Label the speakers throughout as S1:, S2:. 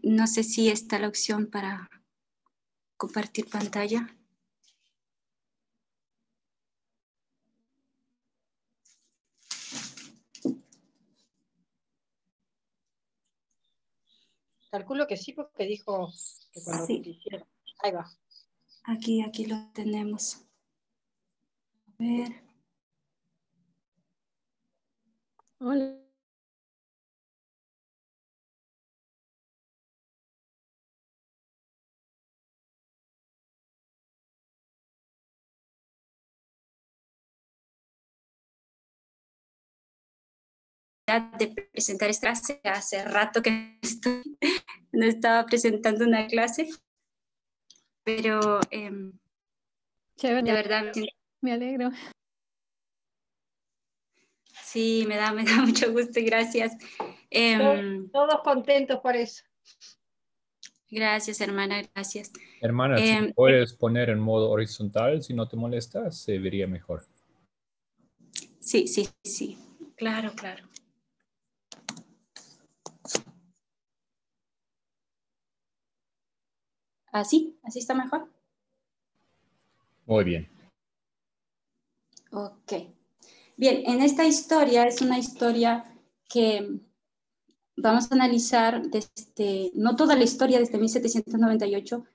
S1: No sé si está la opción para compartir pantalla.
S2: Calculo que sí, porque dijo que cuando
S1: Sí.
S2: quisiera. Ahí va.
S1: Aquí lo tenemos. A ver.
S3: Hola.
S1: De presentar esta clase, hace rato que no estaba presentando una clase, pero
S3: Chévere,
S1: de verdad
S3: me alegro.
S1: sí, me da mucho gusto y gracias.
S2: Todos contentos por eso.
S1: Gracias, hermana, gracias.
S4: Hermana, si puedes poner en modo horizontal, si no te molesta, se vería mejor.
S1: Sí, claro. ¿Así está mejor?
S4: Muy bien.
S1: Ok. Bien, en esta historia es una historia que vamos a analizar desde, no toda la historia, desde 1798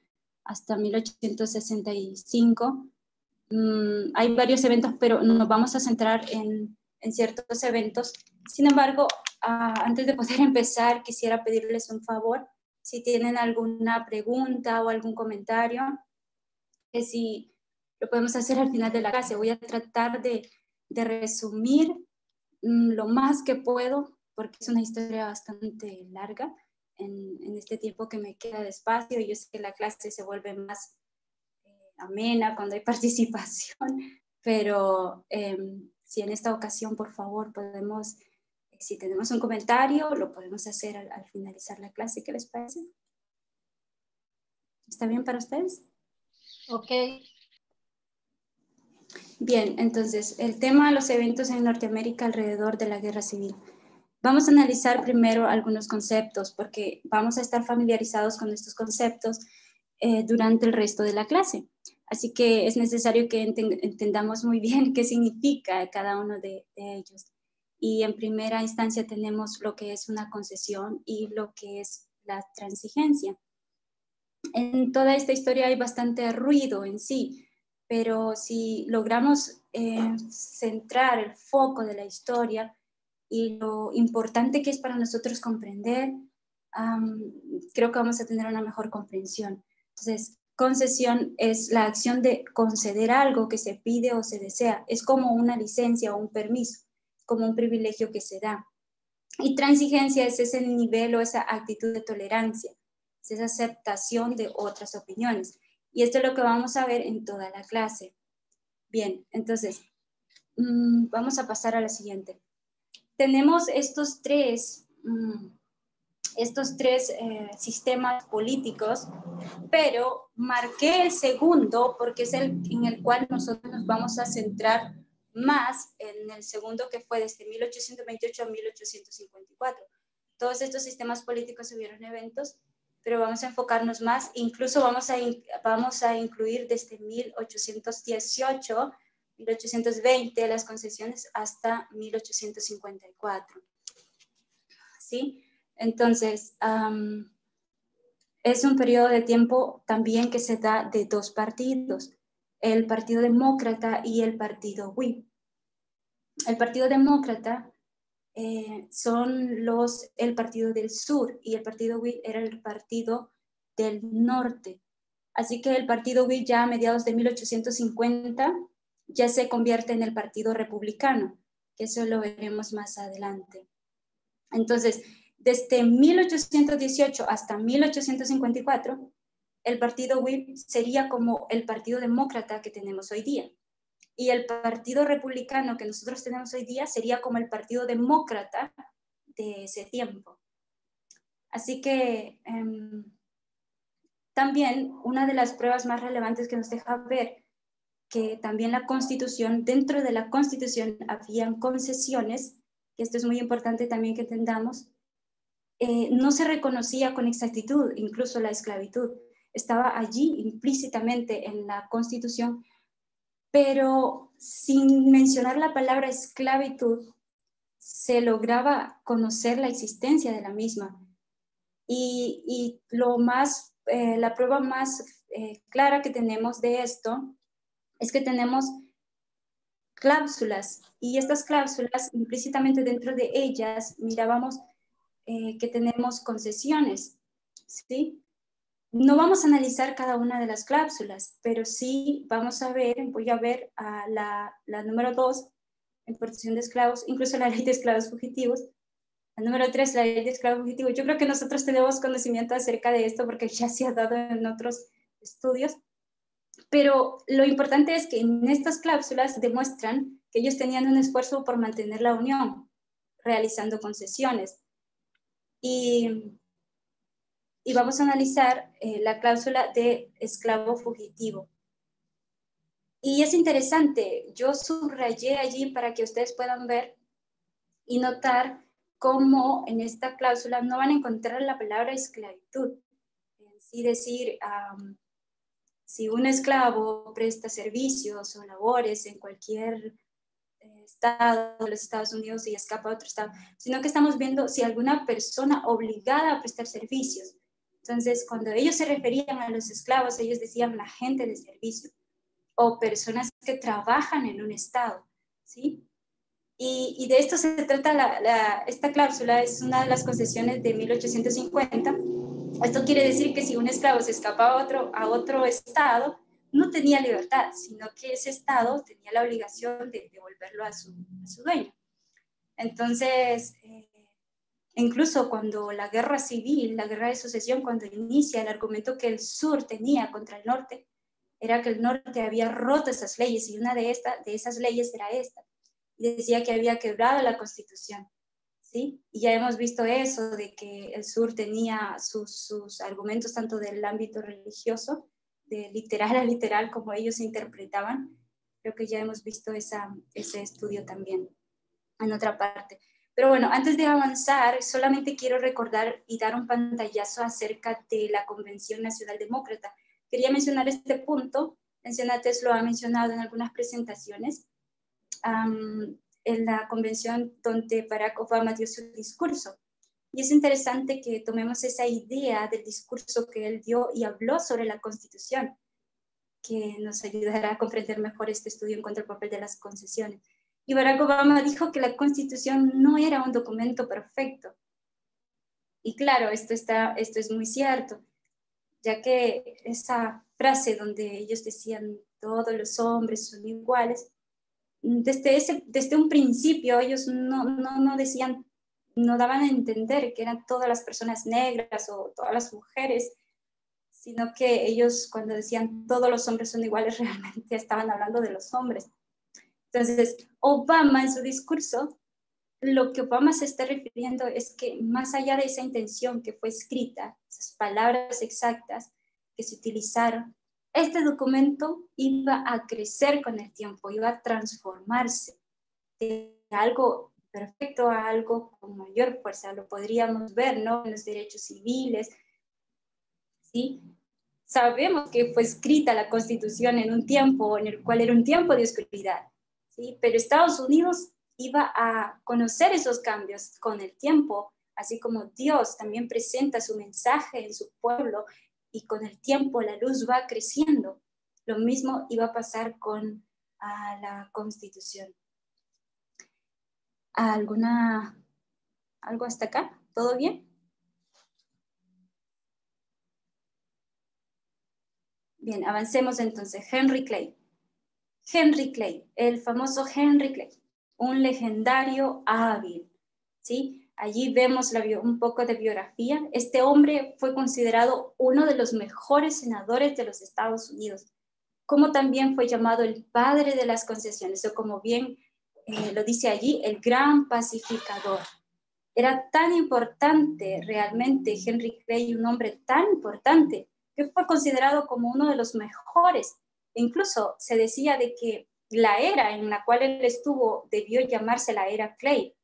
S1: hasta 1865. Hay varios eventos, pero nos vamos a centrar en ciertos eventos. Sin embargo, antes de poder empezar, quisiera pedirles un favor. Si tienen alguna pregunta o algún comentario, que si lo podemos hacer al final de la clase. Voy a tratar de resumir lo más que puedo, porque es una historia bastante larga en este tiempo que me queda de espacio. Y yo sé que la clase se vuelve más amena cuando hay participación, pero si en esta ocasión, por favor, podemos, si tenemos un comentario, lo podemos hacer al finalizar la clase. ¿Qué les parece? ¿Está bien para ustedes?
S2: Ok.
S1: Bien, entonces, el tema de los eventos en Norteamérica alrededor de la Guerra Civil. Vamos a analizar primero algunos conceptos, porque vamos a estar familiarizados con estos conceptos durante el resto de la clase. Así que es necesario que entendamos muy bien qué significa cada uno de ellos. Y en primera instancia tenemos lo que es una concesión y lo que es la transigencia. En toda esta historia hay bastante ruido en sí, pero si logramos centrar el foco de la historia y lo importante que es para nosotros comprender, creo que vamos a tener una mejor comprensión. Entonces, concesión es la acción de conceder algo que se pide o se desea. Es como una licencia o un permiso, como un privilegio que se da. Y transigencia es ese nivel o esa actitud de tolerancia, es esa aceptación de otras opiniones. Y esto es lo que vamos a ver en toda la clase. Bien, entonces, vamos a pasar a la siguiente. Tenemos estos tres sistemas políticos, pero marqué el segundo porque es el en el cual nosotros nos vamos a centrar más, en el segundo, que fue desde 1828 a 1854. Todos estos sistemas políticos hubieron eventos, pero vamos a enfocarnos más, incluso vamos a incluir desde 1818, 1820 las concesiones hasta 1854. ¿Sí? Entonces, es un periodo de tiempo también que se da de dos partidos, el Partido Demócrata y el Partido Whig. El Partido Demócrata son el Partido del Sur y el Partido Whig era el Partido del Norte. Así que el Partido Whig ya a mediados de 1850 ya se convierte en el Partido Republicano, que eso lo veremos más adelante. Entonces, desde 1818 hasta 1854, el Partido Whig sería como el Partido Demócrata que tenemos hoy día. Y el Partido Republicano que nosotros tenemos hoy día sería como el Partido Demócrata de ese tiempo. Así que también una de las pruebas más relevantes que nos deja ver que también la Constitución, dentro de la Constitución habían concesiones, que esto es muy importante también que entendamos, no se reconocía con exactitud, incluso la esclavitud. Estaba allí implícitamente en la Constitución, pero sin mencionar la palabra esclavitud, se lograba conocer la existencia de la misma. Y la prueba más clara que tenemos de esto es que tenemos cláusulas, y estas cláusulas, implícitamente dentro de ellas, mirábamos que tenemos concesiones, ¿sí? No vamos a analizar cada una de las cláusulas, pero sí voy a ver a la número 2, importación de esclavos, incluso la ley de esclavos fugitivos. La número 3, la ley de esclavos fugitivos. Yo creo que nosotros tenemos conocimiento acerca de esto porque ya se ha dado en otros estudios, pero lo importante es que en estas cláusulas demuestran que ellos tenían un esfuerzo por mantener la unión, realizando concesiones. Y vamos a analizar la cláusula de esclavo fugitivo. Y es interesante, yo subrayé allí para que ustedes puedan ver y notar cómo en esta cláusula no van a encontrar la palabra esclavitud. Es decir, si un esclavo presta servicios o labores en cualquier estado de los Estados Unidos y escapa a otro estado, sino que estamos viendo si alguna persona obligada a prestar servicios. Entonces, cuando ellos se referían a los esclavos, ellos decían la gente de servicio o personas que trabajan en un estado, ¿sí? Y de esto se trata esta cláusula, es una de las concesiones de 1850. Esto quiere decir que si un esclavo se escapaba a otro estado, no tenía libertad, sino que ese estado tenía la obligación de devolverlo a su dueño. Entonces, incluso cuando la guerra civil, la guerra de sucesión, cuando inicia, el argumento que el sur tenía contra el norte era que el norte había roto esas leyes, y una de esas leyes era esta. Y decía que había quebrado la Constitución, ¿sí? Y ya hemos visto eso, de que el sur tenía sus argumentos tanto del ámbito religioso, de literal a literal, como ellos se interpretaban. Creo que ya hemos visto ese estudio también en otra parte. Pero bueno, antes de avanzar, solamente quiero recordar y dar un pantallazo acerca de la Convención Nacional Demócrata. Quería mencionar este punto, Mencionates lo ha mencionado en algunas presentaciones, en la convención donde Barack Obama dio su discurso. Y es interesante que tomemos esa idea del discurso que él dio y habló sobre la Constitución, que nos ayudará a comprender mejor este estudio en cuanto al papel de las concesiones. Y Barack Obama dijo que la Constitución no era un documento perfecto. Y claro, esto es muy cierto, ya que esa frase donde ellos decían todos los hombres son iguales, desde un principio ellos no decían, no daban a entender que eran todas las personas negras o todas las mujeres, sino que ellos cuando decían todos los hombres son iguales realmente estaban hablando de los hombres. Entonces, Obama en su discurso, lo que Obama se está refiriendo es que más allá de esa intención que fue escrita, esas palabras exactas que se utilizaron, este documento iba a crecer con el tiempo, iba a transformarse de algo perfecto a algo con mayor fuerza. Lo podríamos ver, ¿no? En los derechos civiles, ¿sí? Sabemos que fue escrita la Constitución en un tiempo en el cual era un tiempo de oscuridad, ¿sí? Pero Estados Unidos iba a conocer esos cambios con el tiempo, así como Dios también presenta su mensaje en su pueblo y con el tiempo la luz va creciendo. Lo mismo iba a pasar con la Constitución. ¿Algo hasta acá? ¿Todo bien? Bien, avancemos entonces. Henry Clay. Henry Clay, el famoso Henry Clay, un legendario hábil, ¿sí? Allí vemos un poco de biografía. Este hombre fue considerado uno de los mejores senadores de los Estados Unidos, como también fue llamado el padre de las concesiones, o como bien lo dice allí, el gran pacificador. Era tan importante realmente Henry Clay, un hombre tan importante, que fue considerado como uno de los mejores. Incluso se decía de que la era en la cual él estuvo debió llamarse la era Clay.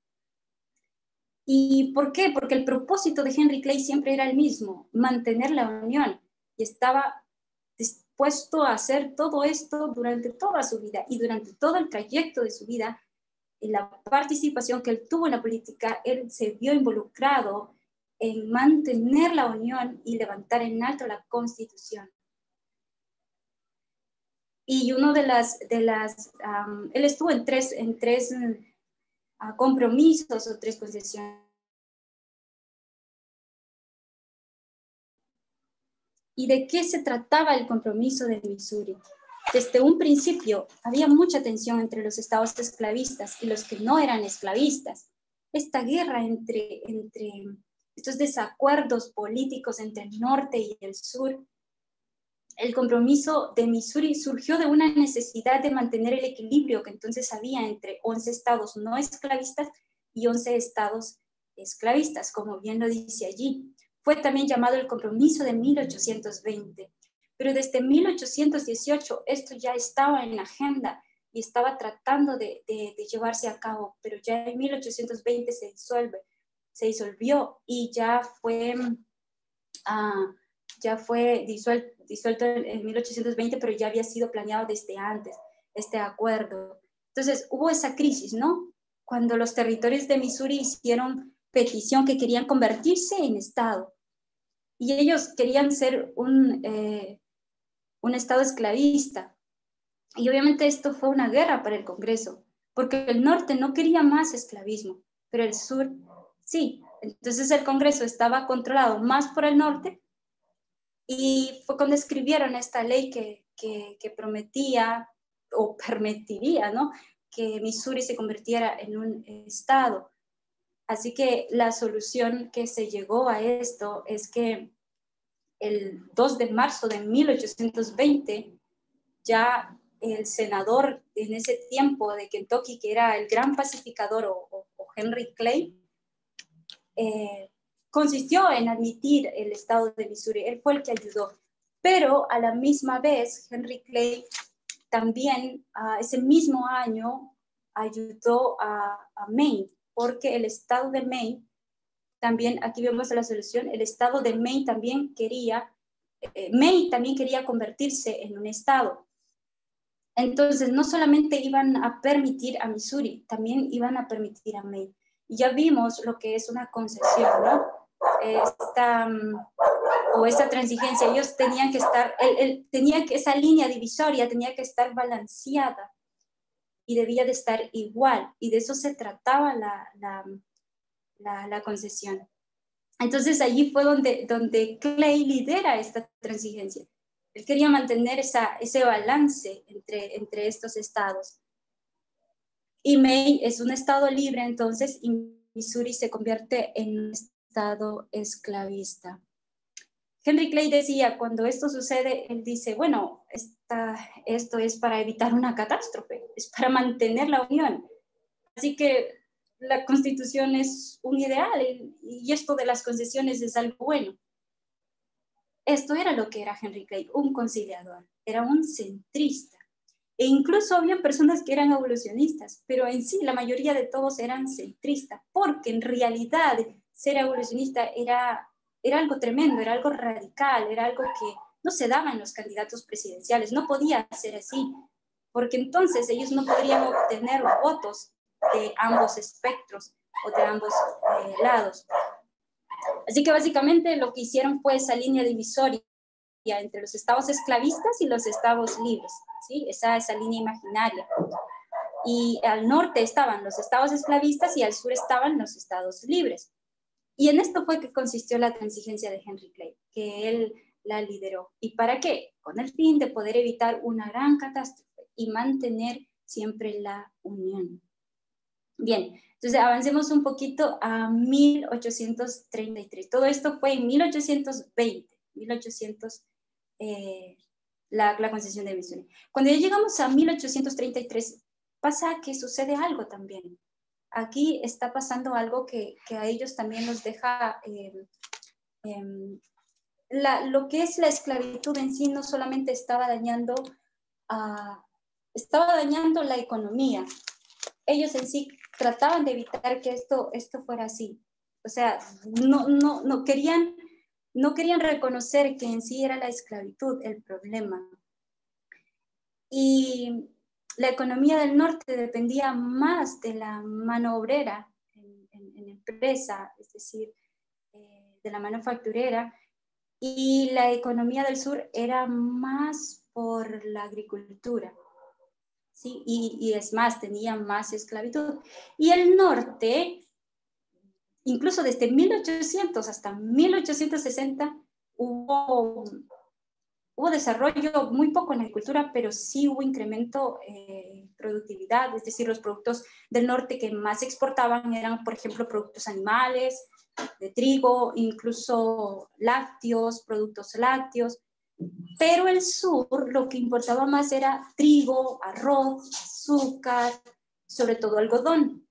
S1: ¿Y por qué? Porque el propósito de Henry Clay siempre era el mismo, mantener la unión, y estaba dispuesto a hacer todo esto durante toda su vida, y durante todo el trayecto de su vida, en la participación que él tuvo en la política, él se vio involucrado en mantener la unión y levantar en alto la Constitución. Y uno él estuvo en tres compromisos o 3 concesiones. ¿Y de qué se trataba el compromiso de Missouri? Desde un principio había mucha tensión entre los estados esclavistas y los que no eran esclavistas. Esta guerra entre estos desacuerdos políticos entre el norte y el sur, el compromiso de Missouri surgió de una necesidad de mantener el equilibrio que entonces había entre 11 estados no esclavistas y 11 estados esclavistas, como bien lo dice allí. Fue también llamado el compromiso de 1820, pero desde 1818 esto ya estaba en la agenda y estaba tratando de llevarse a cabo, pero ya en 1820 se disolvió y ya fue disuelto en 1820, pero ya había sido planeado desde antes este acuerdo. Entonces hubo esa crisis, ¿no? Cuando los territorios de Missouri hicieron petición que querían convertirse en estado y ellos querían ser un estado esclavista. Y obviamente esto fue una guerra para el Congreso, porque el norte no quería más esclavismo, pero el sur sí. Entonces el Congreso estaba controlado más por el norte. Y fue cuando escribieron esta ley que prometía o permitiría, ¿no?, que Missouri se convirtiera en un estado. Así que la solución que se llegó a esto es que el 2 de marzo de 1820, ya el senador en ese tiempo de Kentucky, que era el gran pacificador o Henry Clay, consistió en admitir el estado de Missouri. Él fue el que ayudó, pero a la misma vez Henry Clay también ese mismo año ayudó a Maine, porque el estado de Maine también, aquí vemos la solución, el estado de Maine también quería convertirse en un estado. Entonces no solamente iban a permitir a Missouri, también iban a permitir a Maine. Y ya vimos lo que es una concesión, ¿no? Esta transigencia, ellos tenían que estar, esa línea divisoria tenía que estar balanceada y debía de estar igual, y de eso se trataba la concesión. Entonces allí fue donde Clay lidera esta transigencia. Él quería mantener ese balance entre estos estados. Y Maine es un estado libre, entonces, y Missouri se convierte en un estado esclavista. Henry Clay decía, cuando esto sucede, él dice, bueno, esto es para evitar una catástrofe, es para mantener la unión. Así que la Constitución es un ideal y esto de las concesiones es algo bueno. Esto era lo que era Henry Clay, un conciliador, era un centrista. E incluso había personas que eran abolicionistas, pero en sí la mayoría de todos eran centristas, porque en realidad ser abolicionista era algo tremendo, era algo radical, era algo que no se daba en los candidatos presidenciales, no podía ser así, porque entonces ellos no podrían obtener votos de ambos espectros o de ambos lados. Así que básicamente lo que hicieron fue esa línea divisoria entre los estados esclavistas y los estados libres, ¿sí? Esa línea imaginaria. Y al norte estaban los estados esclavistas y al sur estaban los estados libres. Y en esto fue que consistió la transigencia de Henry Clay, que él la lideró. ¿Y para qué? Con el fin de poder evitar una gran catástrofe y mantener siempre la unión. Bien, entonces avancemos un poquito a 1833. Todo esto fue en 1820, la concesión de Missouri. Cuando ya llegamos a 1833, pasa que sucede algo también. Aquí está pasando algo que a ellos también los deja, lo que es la esclavitud en sí no solamente estaba dañando la economía. Ellos en sí trataban de evitar que esto fuera así. O sea, no querían reconocer que en sí era la esclavitud el problema. Y la economía del norte dependía más de la mano obrera en empresa, es decir, de la manufacturera, y la economía del sur era más por la agricultura, ¿sí? Y es más, tenía más esclavitud. Y el norte, incluso desde 1800 hasta 1860, hubo desarrollo muy poco en la agricultura, pero sí hubo incremento en productividad, es decir, los productos del norte que más exportaban eran, por ejemplo, productos animales, de trigo, incluso lácteos, productos lácteos, pero el sur lo que importaba más era trigo, arroz, azúcar, sobre todo algodón,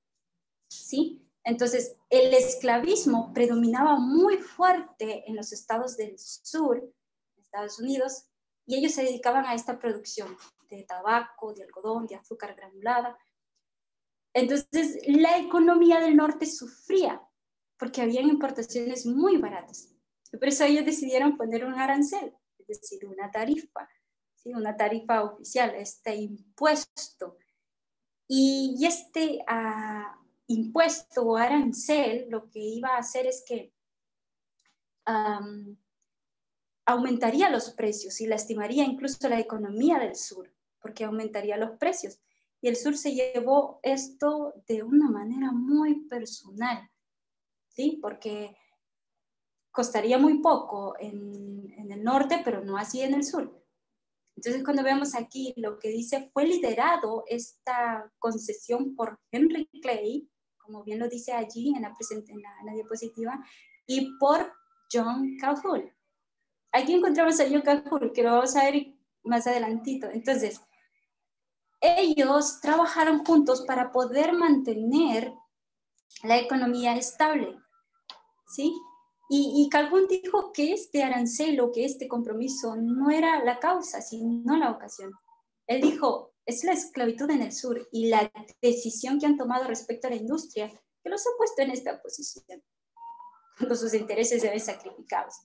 S1: ¿sí? Entonces, el esclavismo predominaba muy fuerte en los estados del sur, Estados Unidos, y ellos se dedicaban a esta producción de tabaco, de algodón, de azúcar granulada. Entonces, la economía del norte sufría porque habían importaciones muy baratas. Y por eso ellos decidieron poner un arancel, es decir, una tarifa, ¿sí? Una tarifa oficial, este impuesto. Y este impuesto o arancel lo que iba a hacer es que aumentaría los precios y lastimaría incluso la economía del sur, porque aumentaría los precios. Y el sur se llevó esto de una manera muy personal, ¿sí? Porque costaría muy poco en el norte, pero no así en el sur. Entonces, cuando vemos aquí lo que dice, fue liderado esta concesión por Henry Clay, como bien lo dice allí en la diapositiva, y por John Calhoun. Aquí encontramos a John Calhoun, que lo vamos a ver más adelantito. Entonces, ellos trabajaron juntos para poder mantener la economía estable, ¿sí? Y Calhoun dijo que este arancel o que este compromiso no era la causa, sino la ocasión. Él dijo, es la esclavitud en el sur y la decisión que han tomado respecto a la industria que los ha puesto en esta posición, cuando sus intereses se ven sacrificados.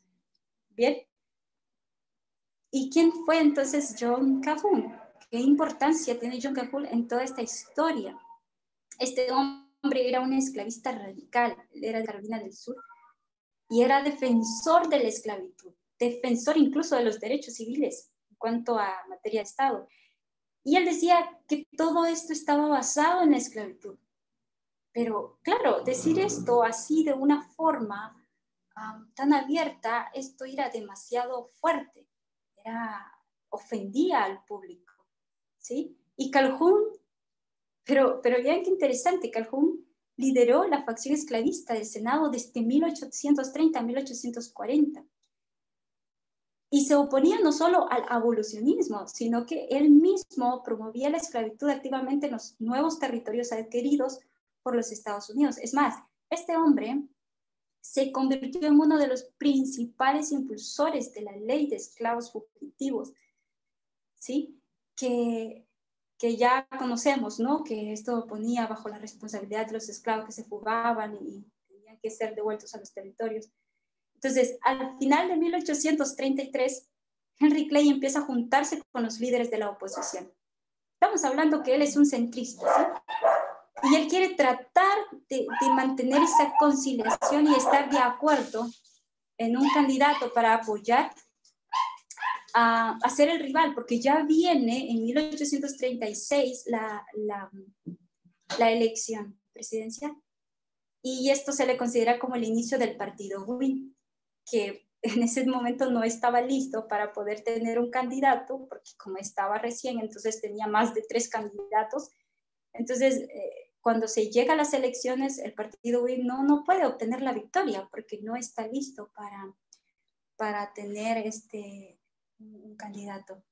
S1: ¿Bien? ¿Y quién fue entonces John Calhoun? ¿Qué importancia tiene John Calhoun en toda esta historia? Este hombre era un esclavista radical, era de Carolina del Sur, y era defensor de la esclavitud, defensor incluso de los derechos civiles en cuanto a materia de Estado. Y él decía que todo esto estaba basado en la esclavitud. Pero claro, decir esto así de una forma tan abierta, esto era demasiado fuerte, ofendía al público, ¿sí? Y Calhoun, pero vean qué interesante, Calhoun lideró la facción esclavista del Senado desde 1830 a 1840. Y se oponía no solo al abolicionismo, sino que él mismo promovía la esclavitud activamente en los nuevos territorios adquiridos por los Estados Unidos. Es más, este hombre se convirtió en uno de los principales impulsores de la ley de esclavos fugitivos, ¿sí? Que ya conocemos, ¿no? Que esto ponía bajo la responsabilidad de los esclavos que se fugaban y tenían que ser devueltos a los territorios. Entonces, al final de 1833, Henry Clay empieza a juntarse con los líderes de la oposición. Estamos hablando que él es un centrista, ¿sí? Y él quiere tratar de mantener esa conciliación y estar de acuerdo en un candidato para apoyar a ser el rival, porque ya viene en 1836 la elección presidencial. Y esto se le considera como el inicio del partido Whig, que en ese momento no estaba listo para poder tener un candidato, porque como estaba recién, entonces tenía más de 3 candidatos. Entonces, cuando se llega a las elecciones, el partido Whig no puede obtener la victoria, porque no está listo para tener un candidato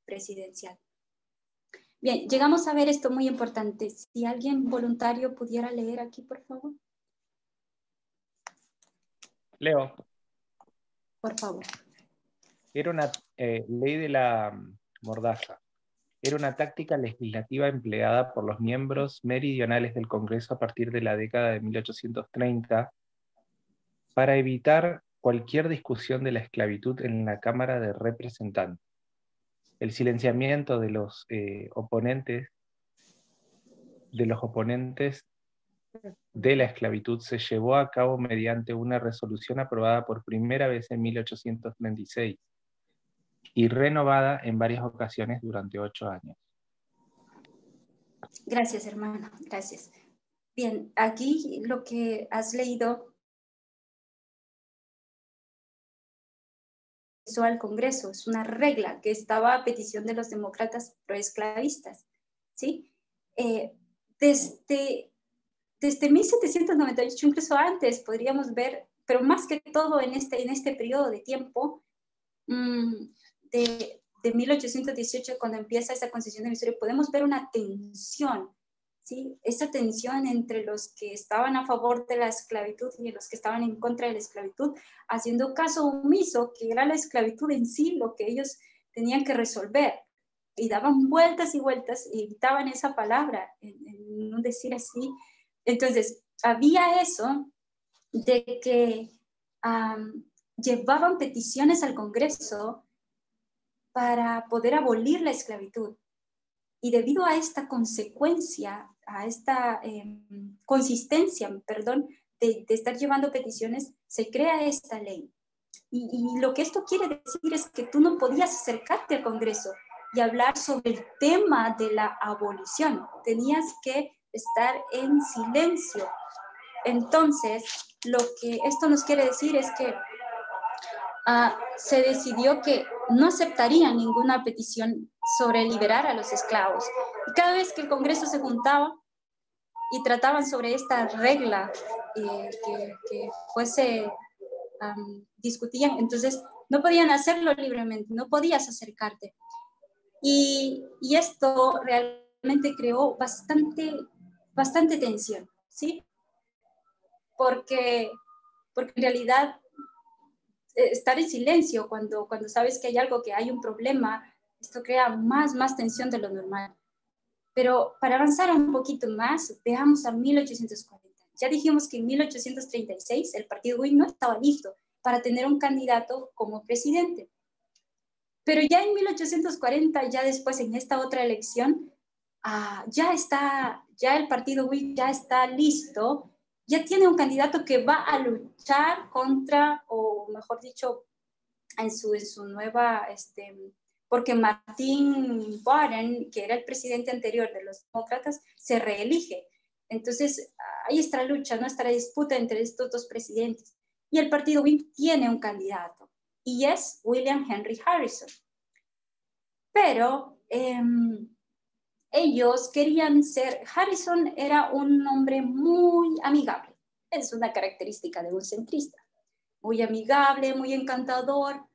S1: presidencial. Bien, llegamos a ver esto muy importante. Si alguien voluntario pudiera leer aquí, por favor.
S5: Leo.
S1: Por favor.
S5: Era una ley de la mordaza. Era una táctica legislativa empleada por los miembros meridionales del Congreso a partir de la década de 1830 para evitar cualquier discusión de la esclavitud en la Cámara de Representantes. El silenciamiento de los oponentes de la esclavitud se llevó a cabo mediante una resolución aprobada por primera vez en 1836 y renovada en varias ocasiones durante 8 años.
S1: Gracias, hermano, gracias. Bien, aquí lo que has leído al Congreso es una regla que estaba a petición de los demócratas proesclavistas, ¿sí? Desde 1798, incluso antes, podríamos ver, pero más que todo en este periodo de tiempo, de 1818, cuando empieza esa concesión de Missouri, podemos ver una tensión, ¿sí? Esa tensión entre los que estaban a favor de la esclavitud y los que estaban en contra de la esclavitud, haciendo caso omiso, que era la esclavitud en sí lo que ellos tenían que resolver. Y daban vueltas y vueltas y evitaban esa palabra, en no decir así. Entonces, había eso de que llevaban peticiones al Congreso para poder abolir la esclavitud. Y debido a esta consecuencia, a esta consistencia, de estar llevando peticiones, se crea esta ley. Y lo que esto quiere decir es que tú no podías acercarte al Congreso y hablar sobre el tema de la abolición. Tenías que estar en silencio. Entonces, lo que esto nos quiere decir es que se decidió que no aceptarían ninguna petición sobre liberar a los esclavos. Y cada vez que el Congreso se juntaba y trataban sobre esta regla que fuese, discutían, entonces no podían hacerlo libremente, no podías acercarte. Y esto realmente creó bastante tensión, ¿sí? Porque en realidad estar en silencio cuando sabes que hay algo, que hay un problema, esto crea más tensión de lo normal. Pero para avanzar un poquito más, veamos a 1840. Ya dijimos que en 1836 el partido Whig no estaba listo para tener un candidato como presidente. Pero ya en 1840, ya después en esta otra elección, ya el partido Whig ya está listo, ya tiene un candidato que va a luchar contra, o mejor dicho, en su nueva, porque Martin Warren, que era el presidente anterior de los demócratas, se reelige. Entonces, ahí está la lucha, ¿no? Está la disputa entre estos dos presidentes. Y el partido Whig tiene un candidato, y es William Henry Harrison. Pero ellos querían ser, Harrison era un hombre muy amigable, es una característica de un centrista, muy amigable, muy encantador,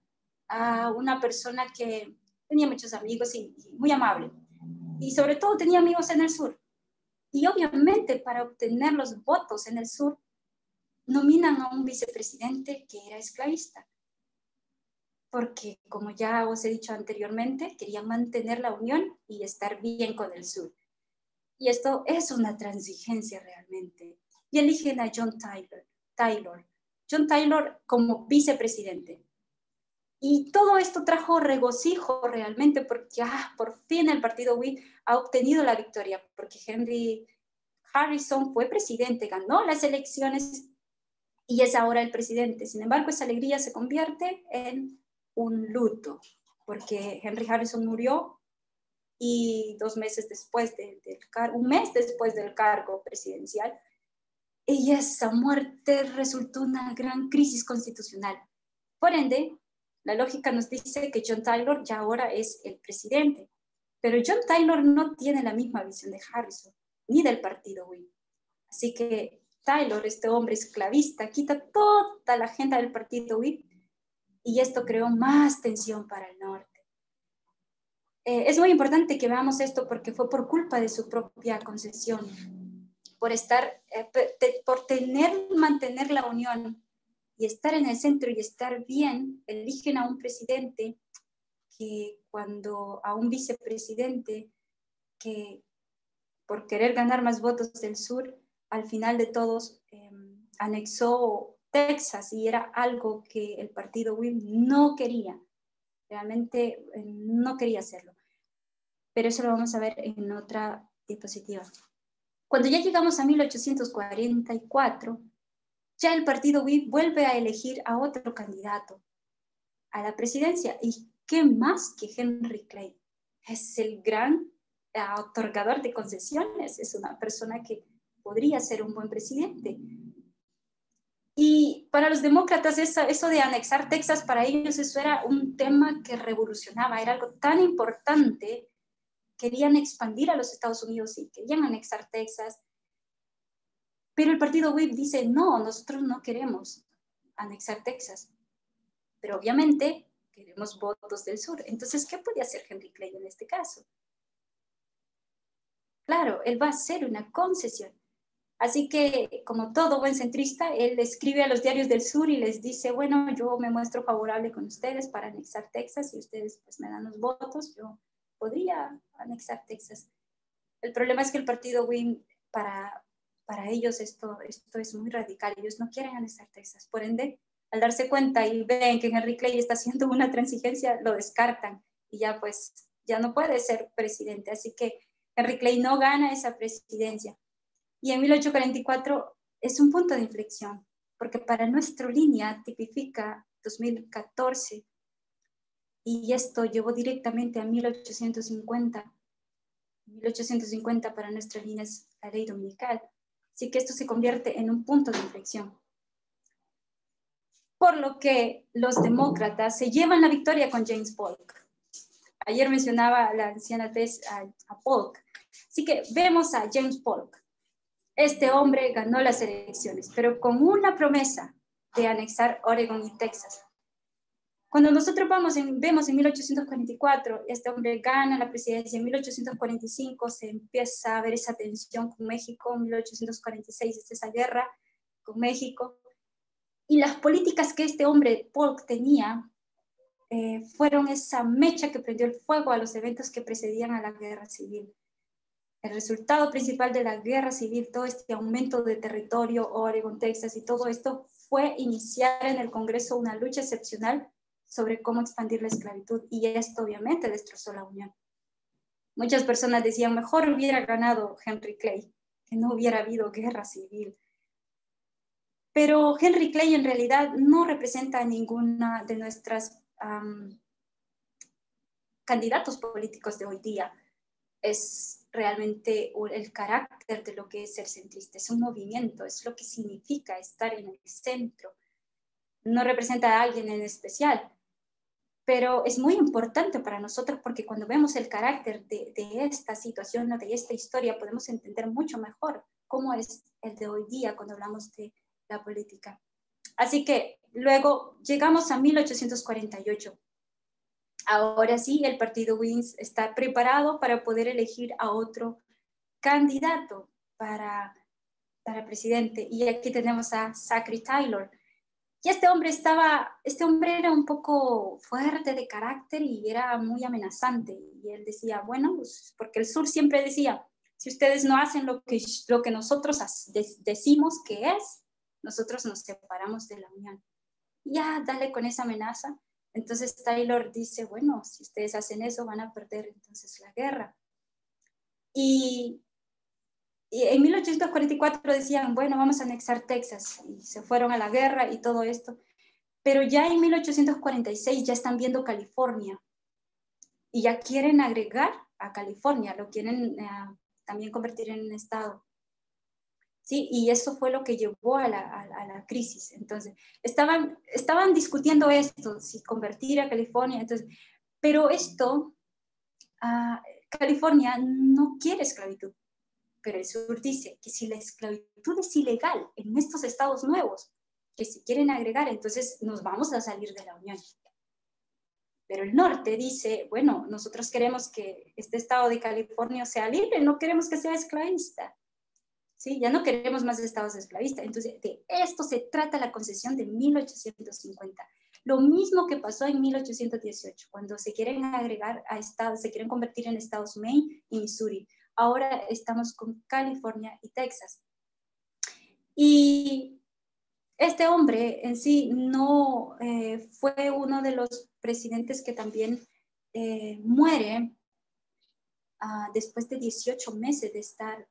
S1: una persona que tenía muchos amigos y muy amable, y sobre todo tenía amigos en el sur, y obviamente para obtener los votos en el sur, nominan a un vicepresidente que era esclavista, porque como ya os he dicho anteriormente, querían mantener la unión y estar bien con el sur. Y esto es una transigencia realmente. Y eligen a John Taylor como vicepresidente. Y todo esto trajo regocijo realmente porque por fin el partido Whig ha obtenido la victoria, porque Henry Harrison fue presidente, ganó las elecciones y es ahora el presidente. Sin embargo, esa alegría se convierte en un luto, porque Henry Harrison murió y 2 meses después un mes después del cargo presidencial, y esa muerte resultó una gran crisis constitucional. Por ende, la lógica nos dice que John Taylor ya ahora es el presidente, pero John Taylor no tiene la misma visión de Harrison, ni del partido Whig. Así que Taylor, este hombre esclavista, quita toda la agenda del partido Whig, y esto creó más tensión para el norte. Es muy importante que veamos esto porque fue por culpa de su propia concesión, por mantener la unión y estar en el centro y estar bien, eligen a un presidente a un vicepresidente que por querer ganar más votos del sur, al final de todos anexó Texas y era algo que el partido Whig no quería. Realmente no quería hacerlo. Pero eso lo vamos a ver en otra diapositiva. Cuando ya llegamos a 1844, ya el partido Whig vuelve a elegir a otro candidato a la presidencia. ¿Y qué más que Henry Clay? Es el gran otorgador de concesiones, es una persona que podría ser un buen presidente. Y para los demócratas eso de anexar Texas, para ellos eso era un tema que revolucionaba, era algo tan importante. Querían expandir a los Estados Unidos y querían anexar Texas. Pero el partido Whig dice, no, nosotros no queremos anexar Texas. Pero obviamente queremos votos del sur. Entonces, ¿qué puede hacer Henry Clay en este caso? Claro, él va a hacer una concesión. Así que, como todo buen centrista, él escribe a los diarios del sur y les dice, bueno, yo me muestro favorable con ustedes para anexar Texas y ustedes pues me dan los votos, yo podría anexar Texas. El problema es que el partido Whig, para ellos esto es muy radical, ellos no quieren anexar Texas, por ende, al darse cuenta y ven que Henry Clay está haciendo una transigencia, lo descartan y ya pues ya no puede ser presidente, así que Henry Clay no gana esa presidencia. Y en 1844 es un punto de inflexión, porque para nuestra línea tipifica 2014 y esto llevó directamente a 1850. 1850 para nuestra línea es la ley dominical. Así que esto se convierte en un punto de inflexión. Por lo que los demócratas se llevan la victoria con James Polk. Ayer mencionaba la anciana Tess a Polk. Así que vemos a James Polk. Este hombre ganó las elecciones, pero con una promesa de anexar Oregon y Texas. Cuando nosotros vemos en 1844, este hombre gana la presidencia. En 1845 se empieza a ver esa tensión con México. En 1846 está esa guerra con México. Y las políticas que este hombre, Polk, tenía fueron esa mecha que prendió el fuego a los eventos que precedían a la guerra civil. El resultado principal de la guerra civil, todo este aumento de territorio, Oregon, Texas y todo esto, fue iniciar en el Congreso una lucha excepcional sobre cómo expandir la esclavitud. Y esto obviamente destrozó la Unión. Muchas personas decían, mejor hubiera ganado Henry Clay, que no hubiera habido guerra civil. Pero Henry Clay en realidad no representa a ninguna de nuestras candidatos políticos de hoy día. Es realmente el carácter de lo que es ser centrista, es un movimiento, es lo que significa estar en el centro. No representa a alguien en especial, pero es muy importante para nosotros porque cuando vemos el carácter de esta situación, de esta historia, podemos entender mucho mejor cómo es el de hoy día cuando hablamos de la política. Así que luego llegamos a 1848. Ahora sí, el partido Whig está preparado para poder elegir a otro candidato para presidente. Y aquí tenemos a Zachary Taylor. Y este hombre era un poco fuerte de carácter y era muy amenazante. Y él decía, bueno, pues, porque el sur siempre decía, si ustedes no hacen lo que nosotros decimos que es, nosotros nos separamos de la Unión. Ya, dale con esa amenaza. Entonces Taylor dice, bueno, si ustedes hacen eso van a perder entonces la guerra. Y en 1844 decían, bueno, vamos a anexar Texas. Y se fueron a la guerra y todo esto. Pero ya en 1846 ya están viendo California. Y ya quieren agregar a California, lo quieren también convertir en un estado. ¿Sí? Y eso fue lo que llevó a la crisis. Entonces, estaban discutiendo esto, si convertir a California. Entonces, pero California no quiere esclavitud. Pero el sur dice que si la esclavitud es ilegal en estos estados nuevos, que si quieren agregar, entonces nos vamos a salir de la Unión. Pero el norte dice, bueno, nosotros queremos que este estado de California sea libre, no queremos que sea esclavista. ¿Sí? Ya no queremos más estados esclavistas. Entonces, de esto se trata la concesión de 1850. Lo mismo que pasó en 1818, cuando se quieren agregar a estados, se quieren convertir en estados Maine y Missouri. Ahora estamos con California y Texas. Y Este hombre en sí no fue uno de los presidentes que también muere después de 18 meses de estar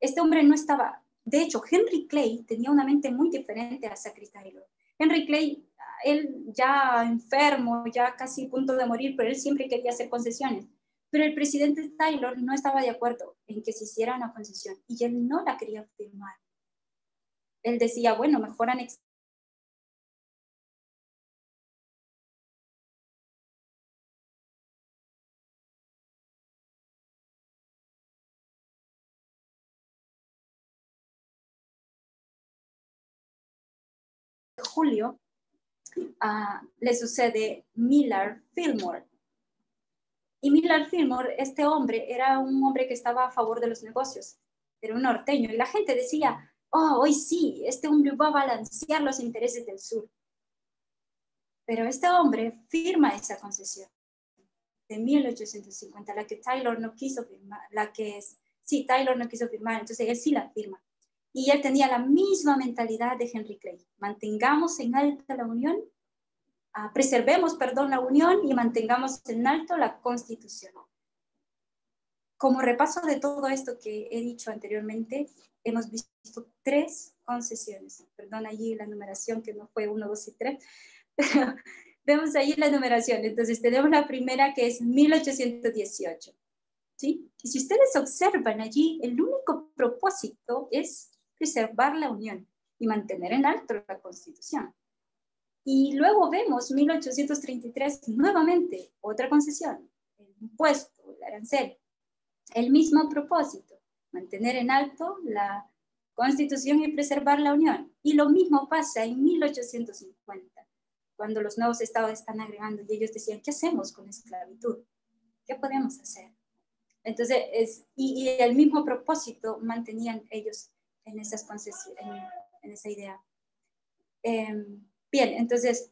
S1: Este hombre no estaba, de hecho, Henry Clay tenía una mente muy diferente a Zachary Taylor. Henry Clay, él ya enfermo, ya casi a punto de morir, pero él siempre quería hacer concesiones. Pero el presidente Taylor no estaba de acuerdo en que se hiciera una concesión y él no la quería firmar. Él decía, bueno, mejor anexar julio, le sucede Millard Fillmore. Y Millard Fillmore, este hombre, era un hombre que estaba a favor de los negocios, era un norteño, y la gente decía, oh, hoy sí, este hombre va a balancear los intereses del sur. Pero este hombre firma esa concesión de 1850, la que Taylor no quiso firmar, Taylor no quiso firmar, entonces él sí la firma. Y él tenía la misma mentalidad de Henry Clay, mantengamos en alta la unión, preservemos, la unión y mantengamos en alto la Constitución. Como repaso de todo esto que he dicho anteriormente, hemos visto 3 concesiones. Perdón allí la numeración que no fue 1, 2 y 3, pero vemos ahí la numeración. Entonces tenemos la primera que es 1818. ¿Sí? Y si ustedes observan allí, el único propósito es preservar la unión y mantener en alto la Constitución. Y luego vemos 1833, nuevamente, otra concesión, el impuesto, el arancel. El mismo propósito, mantener en alto la Constitución y preservar la Unión. Y lo mismo pasa en 1850, cuando los nuevos estados están agregando y ellos decían, ¿qué hacemos con la esclavitud? ¿Qué podemos hacer? Entonces, y el mismo propósito mantenían ellos en esas concesiones, en esa idea. Bien, entonces,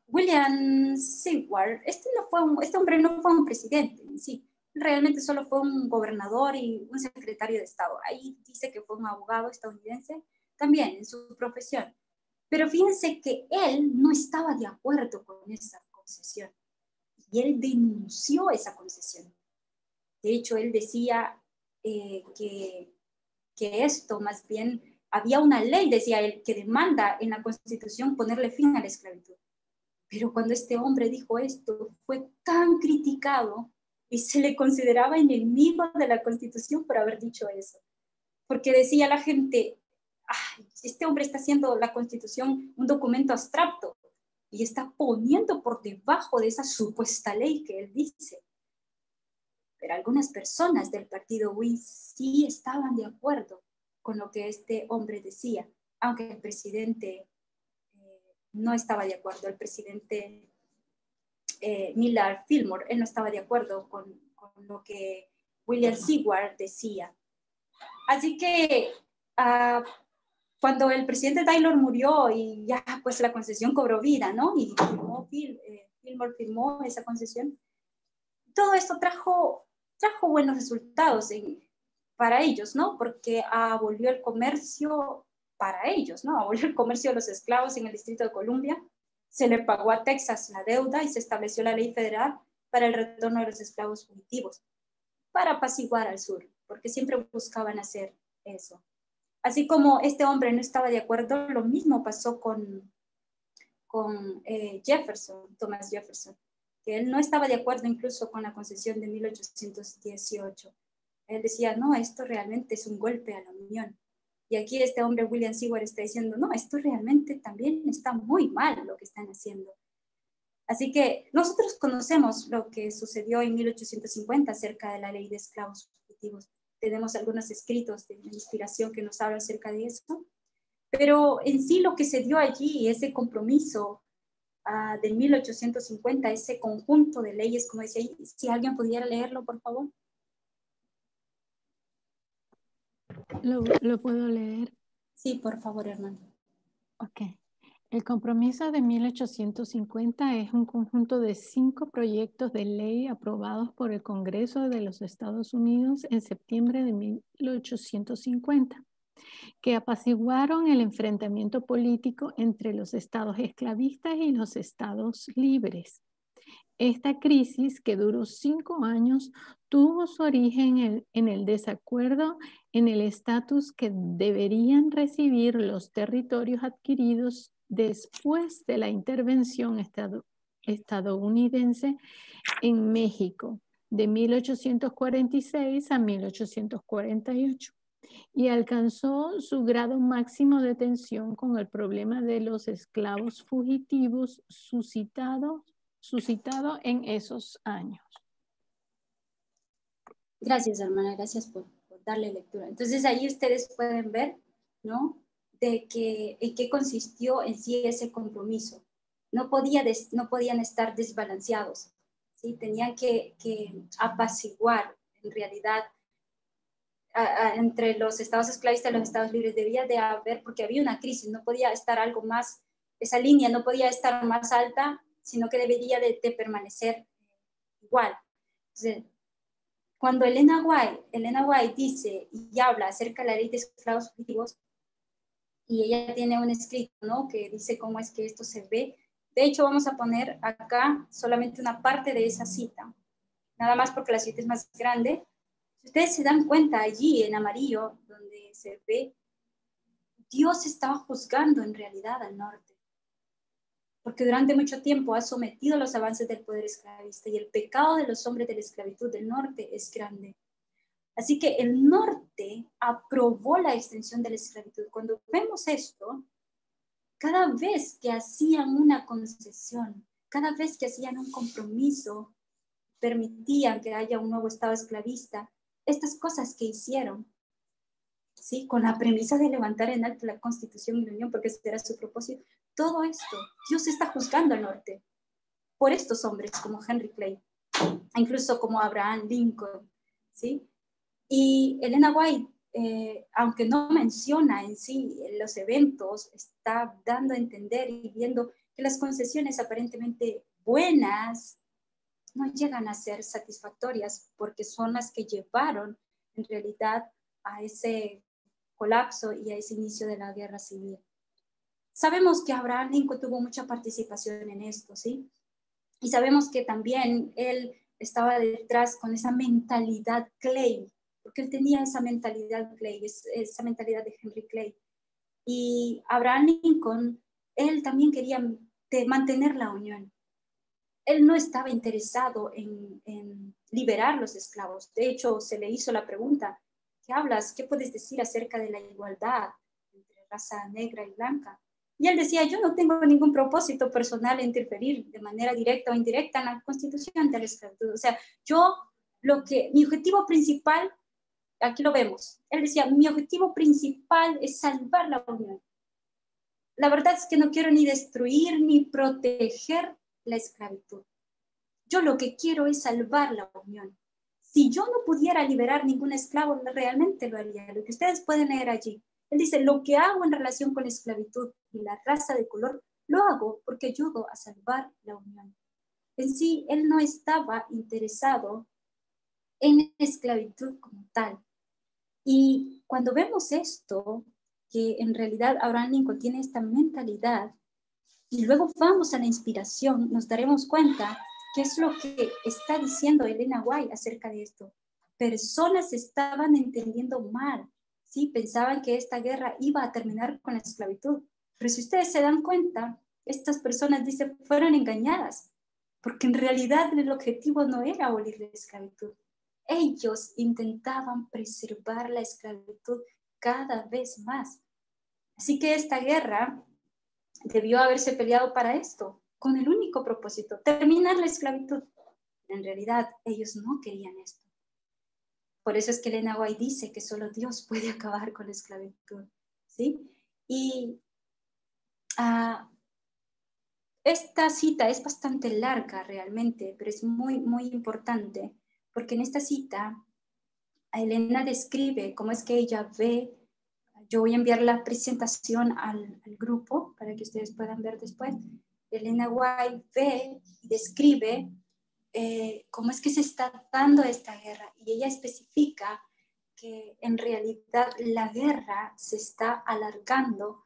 S1: William Seward, este hombre no fue un presidente en sí, realmente solo fue un gobernador y un secretario de Estado. Ahí dice que fue un abogado estadounidense, también en su profesión. Pero fíjense que él no estaba de acuerdo con esa concesión y él denunció esa concesión. De hecho, él decía que esto más bien, había una ley, decía él, que demanda en la Constitución ponerle fin a la esclavitud. Pero cuando este hombre dijo esto, fue tan criticado y se le consideraba enemigo de la Constitución por haber dicho eso. Porque decía la gente, este hombre está haciendo la Constitución un documento abstracto y está poniendo por debajo de esa supuesta ley que él dice. Pero algunas personas del partido Whig sí estaban de acuerdo con lo que este hombre decía, aunque el presidente no estaba de acuerdo. El presidente Millard Fillmore, él no estaba de acuerdo con lo que William Seward decía. Así que cuando el presidente Taylor murió y ya pues la concesión cobró vida, ¿no? Y Fillmore firmó esa concesión, todo esto trajo buenos resultados para ellos, ¿no? Porque abolió el comercio para ellos, ¿no? Abolió el comercio de los esclavos en el Distrito de Columbia, se le pagó a Texas la deuda y se estableció la ley federal para el retorno de los esclavos fugitivos, para apaciguar al sur, porque siempre buscaban hacer eso. Así como este hombre no estaba de acuerdo, lo mismo pasó con Jefferson, Thomas Jefferson, que él no estaba de acuerdo incluso con la concesión de 1818. Él decía, no, esto realmente es un golpe a la Unión. Y aquí este hombre, William Seward, está diciendo, no, esto realmente también está muy mal lo que están haciendo. Así que nosotros conocemos lo que sucedió en 1850 acerca de la ley de esclavos fugitivos. Tenemos algunos escritos de inspiración que nos hablan acerca de eso. Pero en sí lo que se dio allí, ese compromiso de 1850, ese conjunto de leyes, como decía, si alguien pudiera leerlo, por favor.
S3: ¿Lo puedo leer?
S1: Sí, por favor, hermano.
S3: Ok. El compromiso de 1850 es un conjunto de 5 proyectos de ley aprobados por el Congreso de los Estados Unidos en septiembre de 1850. que apaciguaron el enfrentamiento político entre los estados esclavistas y los estados libres. Esta crisis, que duró 5 años, tuvo su origen en el desacuerdo en el estatus que deberían recibir los territorios adquiridos después de la intervención estadounidense en México de 1846 a 1848 y alcanzó su grado máximo de tensión con el problema de los esclavos fugitivos suscitado en esos años.
S1: Gracias, hermana, gracias por darle lectura. Entonces ahí ustedes pueden ver, ¿no? De que en qué consistió en sí ese compromiso. No podían estar desbalanceados, ¿sí? Tenían que apaciguar, en realidad, entre los estados esclavistas y los estados libres. Debía de haber, porque había una crisis, no podía estar algo más, esa línea no podía estar más alta, sino que debería de permanecer igual. Entonces, cuando Elena White dice y habla acerca de la ley de esclavos fugitivos, y ella tiene un escrito, ¿no?, que dice cómo es que esto se ve. De hecho, vamos a poner acá solamente una parte de esa cita, nada más porque la cita es más grande. Si ustedes se dan cuenta allí en amarillo, donde se ve, Dios estaba juzgando en realidad al norte, porque durante mucho tiempo ha sometido los avances del poder esclavista y el pecado de los hombres de la esclavitud del norte es grande. Así que el norte aprobó la extensión de la esclavitud. Cuando vemos esto, cada vez que hacían una concesión, cada vez que hacían un compromiso, permitían que haya un nuevo estado esclavista, estas cosas que hicieron, ¿sí?, con la premisa de levantar en alto la Constitución y la Unión, porque ese era su propósito, todo esto, Dios está juzgando al norte por estos hombres como Henry Clay, incluso como Abraham Lincoln, ¿sí? Y Elena White, aunque no menciona en sí los eventos, está dando a entender y viendo que las concesiones aparentemente buenas no llegan a ser satisfactorias, porque son las que llevaron en realidad a ese colapso y a ese inicio de la guerra civil. Sabemos que Abraham Lincoln tuvo mucha participación en esto, ¿sí? Y sabemos que también él estaba detrás con esa mentalidad Clay, porque él tenía esa mentalidad Clay, esa mentalidad de Henry Clay. Y Abraham Lincoln, él también quería mantener la unión. Él no estaba interesado en liberar los esclavos. De hecho, se le hizo la pregunta, ¿qué hablas? ¿Qué puedes decir acerca de la igualdad entre raza negra y blanca? Y él decía, yo no tengo ningún propósito personal en interferir de manera directa o indirecta en la constitución de la esclavitud. O sea, mi objetivo principal, aquí lo vemos, él decía, mi objetivo principal es salvar la unión. La verdad es que no quiero ni destruir ni proteger la esclavitud. Yo lo que quiero es salvar la unión. Si yo no pudiera liberar ningún esclavo, realmente lo haría. Lo que ustedes pueden leer allí. Él dice, lo que hago en relación con la esclavitud y la raza de color, lo hago porque ayudo a salvar la unión. En sí, él no estaba interesado en esclavitud como tal. Y cuando vemos esto, que en realidad Abraham Lincoln tiene esta mentalidad, y luego vamos a la inspiración, nos daremos cuenta qué es lo que está diciendo Elena White acerca de esto. Personas estaban entendiendo mal, ¿sí? Pensaban que esta guerra iba a terminar con la esclavitud. Pero si ustedes se dan cuenta, estas personas, dice, fueron engañadas, porque en realidad el objetivo no era abolir la esclavitud. Ellos intentaban preservar la esclavitud cada vez más. Así que esta guerra debió haberse peleado para esto, con el único propósito, terminar la esclavitud. En realidad, ellos no querían esto. Por eso es que Elena White dice que solo Dios puede acabar con la esclavitud, ¿sí? Y esta cita es bastante larga realmente, pero es muy, muy importante, porque en esta cita, Elena describe cómo es que ella ve. Yo voy a enviar la presentación al grupo para que ustedes puedan ver después. Elena White ve y describe cómo es que se está dando esta guerra. Y ella especifica que en realidad la guerra se está alargando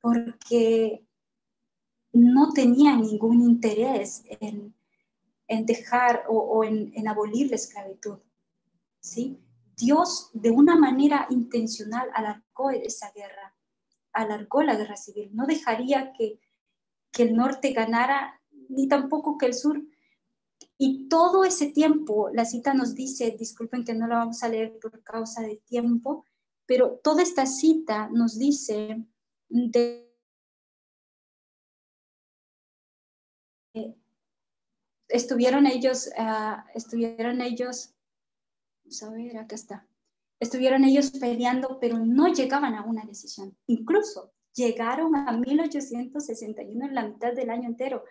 S1: porque no tenían ningún interés en dejar o en abolir la esclavitud, ¿sí? Dios de una manera intencional alargó esa guerra, alargó la guerra civil, no dejaría que el norte ganara, ni tampoco que el sur. Y todo ese tiempo, la cita nos dice, disculpen que no la vamos a leer por causa de tiempo, pero toda esta cita nos dice estuvieron ellos, vamos a ver, acá está, estuvieron ellos peleando, pero no llegaban a una decisión. Incluso llegaron a 1861 en la mitad del año entero.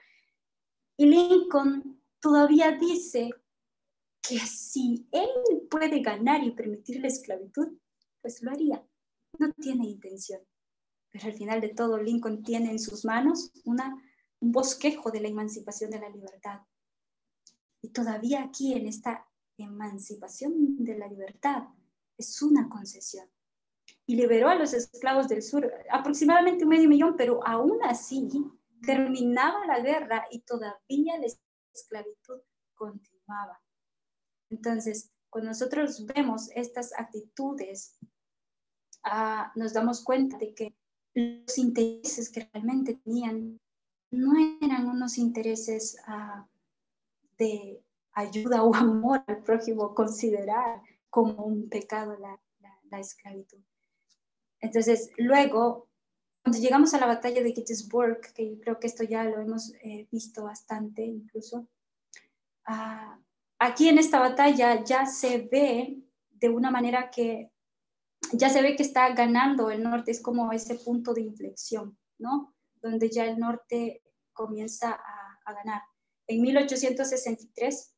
S1: Y Lincoln todavía dice que si él puede ganar y permitir la esclavitud, pues lo haría. No tiene intención. Pero al final de todo, Lincoln tiene en sus manos un bosquejo de la emancipación de la libertad. Y todavía aquí en esta emancipación de la libertad es una concesión. Y liberó a los esclavos del sur, aproximadamente 500,000, pero aún así terminaba la guerra y todavía la esclavitud continuaba. Entonces, cuando nosotros vemos estas actitudes, nos damos cuenta de que los intereses que realmente tenían no eran unos intereses de ayuda o amor al prójimo, considerar como un pecado la esclavitud. Entonces, luego, cuando llegamos a la batalla de Gettysburg, que yo creo que esto ya lo hemos visto bastante incluso, aquí en esta batalla ya se ve de una manera que ya se ve que está ganando el norte, es como ese punto de inflexión, ¿no? Donde ya el norte comienza a ganar. En 1863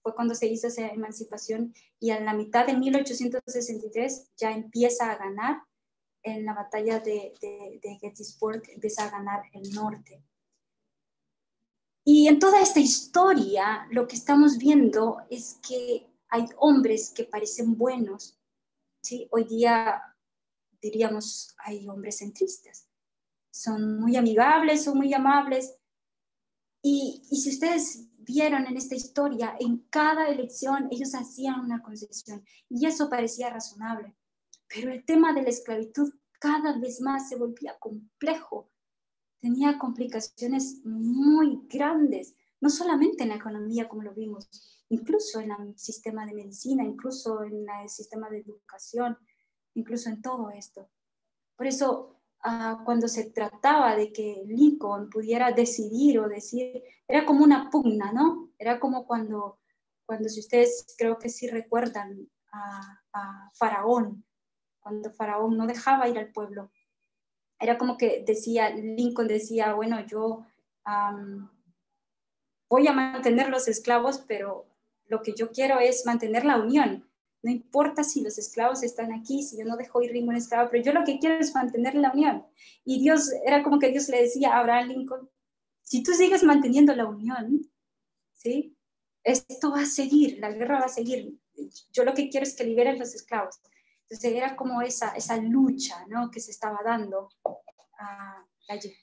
S1: fue cuando se hizo esa emancipación y a la mitad de 1863 ya empieza a ganar. En la batalla de Gettysburg empieza a ganar el norte. Y en toda esta historia lo que estamos viendo es que hay hombres que parecen buenos, ¿sí? Hoy día diríamos hay hombres centristas. Son muy amigables, son muy amables. Y si ustedes vieron en esta historia, en cada elección ellos hacían una concesión y eso parecía razonable. Pero el tema de la esclavitud cada vez más se volvía complejo. Tenía complicaciones muy grandes, no solamente en la economía como lo vimos, incluso en el sistema de medicina, incluso en el sistema de educación, incluso en todo esto. Por eso, cuando se trataba de que Lincoln pudiera decidir o decir, era como una pugna, ¿no? Era como cuando si ustedes creo que sí recuerdan a Faraón, cuando Faraón no dejaba ir al pueblo. Era como que Lincoln decía, bueno, yo voy a mantener los esclavos, pero lo que yo quiero es mantener la unión. No importa si los esclavos están aquí, si yo no dejo ir ningún esclavo, pero yo lo que quiero es mantener la unión. Y Dios, era como que Dios le decía a Abraham Lincoln, si tú sigues manteniendo la unión, ¿sí? Esto va a seguir, la guerra va a seguir. Yo lo que quiero es que liberen los esclavos. Entonces era como esa lucha, ¿no? Que se estaba dando allí.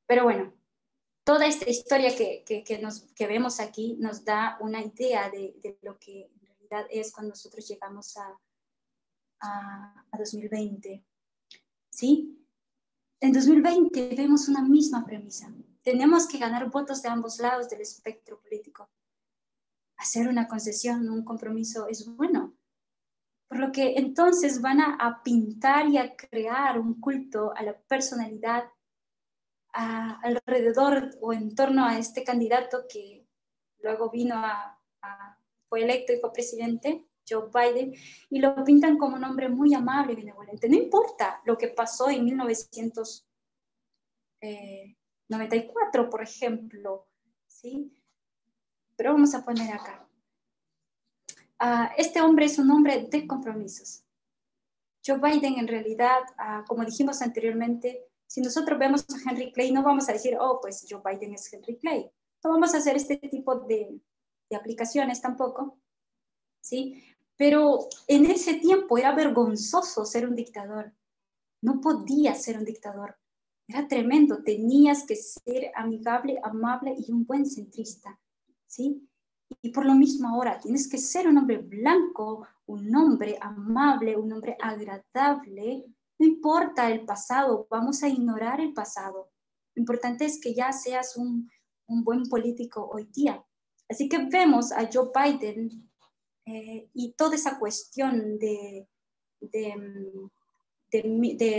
S1: Pero bueno, toda esta historia que vemos aquí nos da una idea de lo que en realidad es cuando nosotros llegamos a 2020. ¿Sí? En 2020 vemos una misma premisa. Tenemos que ganar votos de ambos lados del espectro político. Hacer una concesión, un compromiso es bueno. Por lo que entonces van a pintar y a crear un culto a la personalidad alrededor o en torno a este candidato que luego fue electo y fue presidente, Joe Biden, y lo pintan como un hombre muy amable y benevolente. No importa lo que pasó en 1994, por ejemplo, ¿sí? Pero vamos a poner acá. Este hombre es un hombre de compromisos. Joe Biden en realidad, como dijimos anteriormente, si nosotros vemos a Henry Clay, no vamos a decir, oh, pues Joe Biden es Henry Clay. No vamos a hacer este tipo de aplicaciones tampoco, ¿sí? Pero en ese tiempo era vergonzoso ser un dictador. No podías ser un dictador. Era tremendo. Tenías que ser amigable, amable y un buen centrista, ¿sí? Y por lo mismo ahora, tienes que ser un hombre blanco, un hombre amable, un hombre agradable. No importa el pasado, vamos a ignorar el pasado. Lo importante es que ya seas un buen político hoy día. Así que vemos a Joe Biden y toda esa cuestión de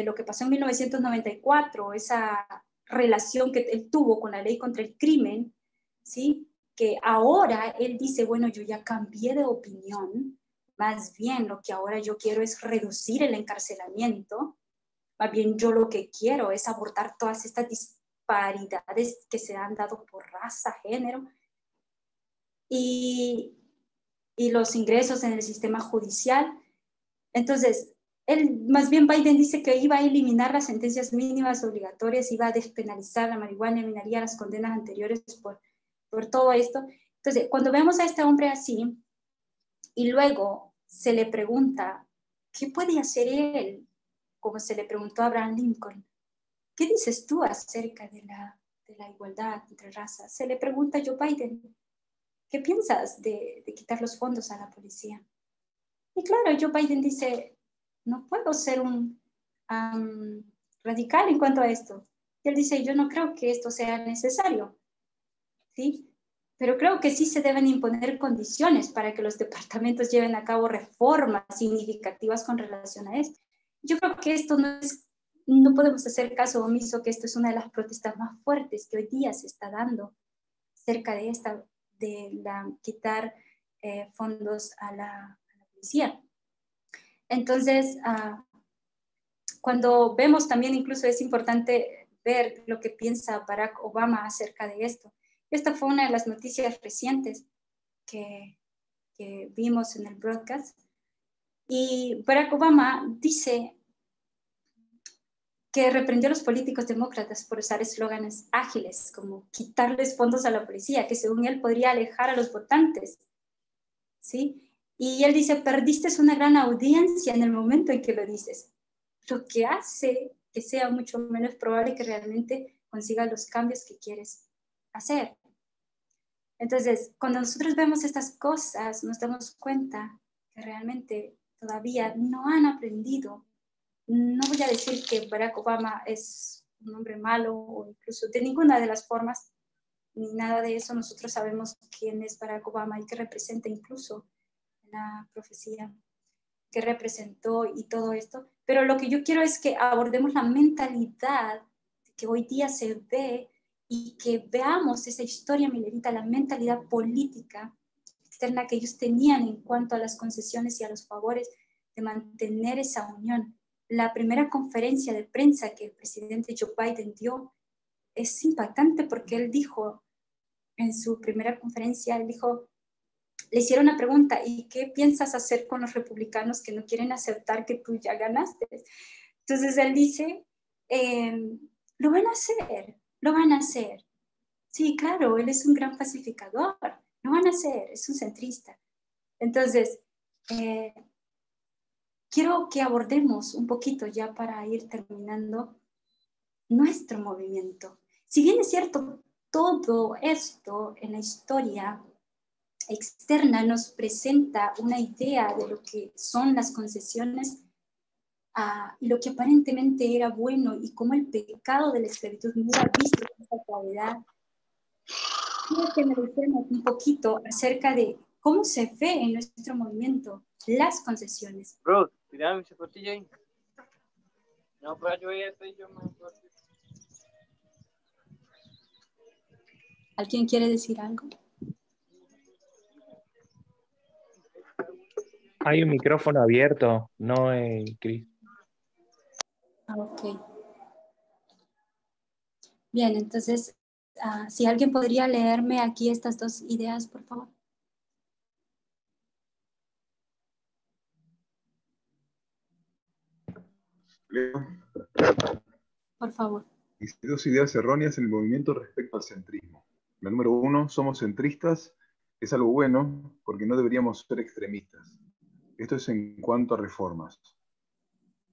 S1: lo que pasó en 1994, esa relación que él tuvo con la ley contra el crimen, ¿sí? Que ahora él dice, bueno, yo ya cambié de opinión, más bien lo que ahora yo quiero es reducir el encarcelamiento, más bien yo lo que quiero es abordar todas estas disparidades que se han dado por raza, género, y los ingresos en el sistema judicial. Entonces, más bien Biden dice que iba a eliminar las sentencias mínimas obligatorias, iba a despenalizar la marihuana, eliminaría las condenas anteriores por todo esto. Entonces, cuando vemos a este hombre así, y luego se le pregunta, ¿qué puede hacer él? Como se le preguntó a Abraham Lincoln, ¿qué dices tú acerca de la igualdad entre razas? Se le pregunta a Joe Biden, ¿qué piensas de quitar los fondos a la policía? Y claro, Joe Biden dice, no puedo ser un radical en cuanto a esto. Y él dice, yo no creo que esto sea necesario, ¿sí? Pero creo que sí se deben imponer condiciones para que los departamentos lleven a cabo reformas significativas con relación a esto. Yo creo que esto no podemos hacer caso omiso, que esto es una de las protestas más fuertes que hoy día se está dando cerca de quitar fondos a la policía. Entonces, cuando vemos también, incluso es importante ver lo que piensa Barack Obama acerca de esto. Esta fue una de las noticias recientes que vimos en el broadcast. Y Barack Obama dice que reprendió a los políticos demócratas por usar eslóganes ágiles, como quitarles fondos a la policía, que según él podría alejar a los votantes, ¿sí? Y él dice, perdiste una gran audiencia en el momento en que lo dices, lo que hace que sea mucho menos probable que realmente consigas los cambios que quieres hacer. Entonces, cuando nosotros vemos estas cosas, nos damos cuenta que realmente todavía no han aprendido. No voy a decir que Barack Obama es un hombre malo o incluso de ninguna de las formas, ni nada de eso. Nosotros sabemos quién es Barack Obama y qué representa incluso la profecía que representó y todo esto. Pero lo que yo quiero es que abordemos la mentalidad que hoy día se ve y que veamos esa historia milerita, la mentalidad política externa que ellos tenían en cuanto a las concesiones y a los favores de mantener esa unión. La primera conferencia de prensa que el presidente Joe Biden dio es impactante porque él dijo, en su primera conferencia, él dijo, le hicieron una pregunta, ¿y qué piensas hacer con los republicanos que no quieren aceptar que tú ya ganaste? Entonces él dice, lo van a hacer, lo van a hacer. Sí, claro, él es un gran pacificador, lo van a hacer, es un centrista. Entonces, quiero que abordemos un poquito ya para ir terminando nuestro movimiento. Si bien es cierto, todo esto en la historia externa nos presenta una idea de lo que son las concesiones y lo que aparentemente era bueno y cómo el pecado de la esclavitud no era visto con esa claridad. Quiero que analicemos un poquito acerca de cómo se ve en nuestro movimiento las concesiones.
S6: Bro, tirame esa costilla ahí. No, pero yo me...
S1: ¿Alguien quiere decir algo?
S5: Hay un micrófono abierto, no, Cris.
S1: Ok. Bien, entonces, si alguien podría leerme aquí estas dos ideas, por favor.
S7: Leo.
S1: Por favor.
S7: Dice, dos ideas erróneas en el movimiento respecto al centrismo. La número 1, somos centristas, es algo bueno porque no deberíamos ser extremistas. Esto es en cuanto a reformas.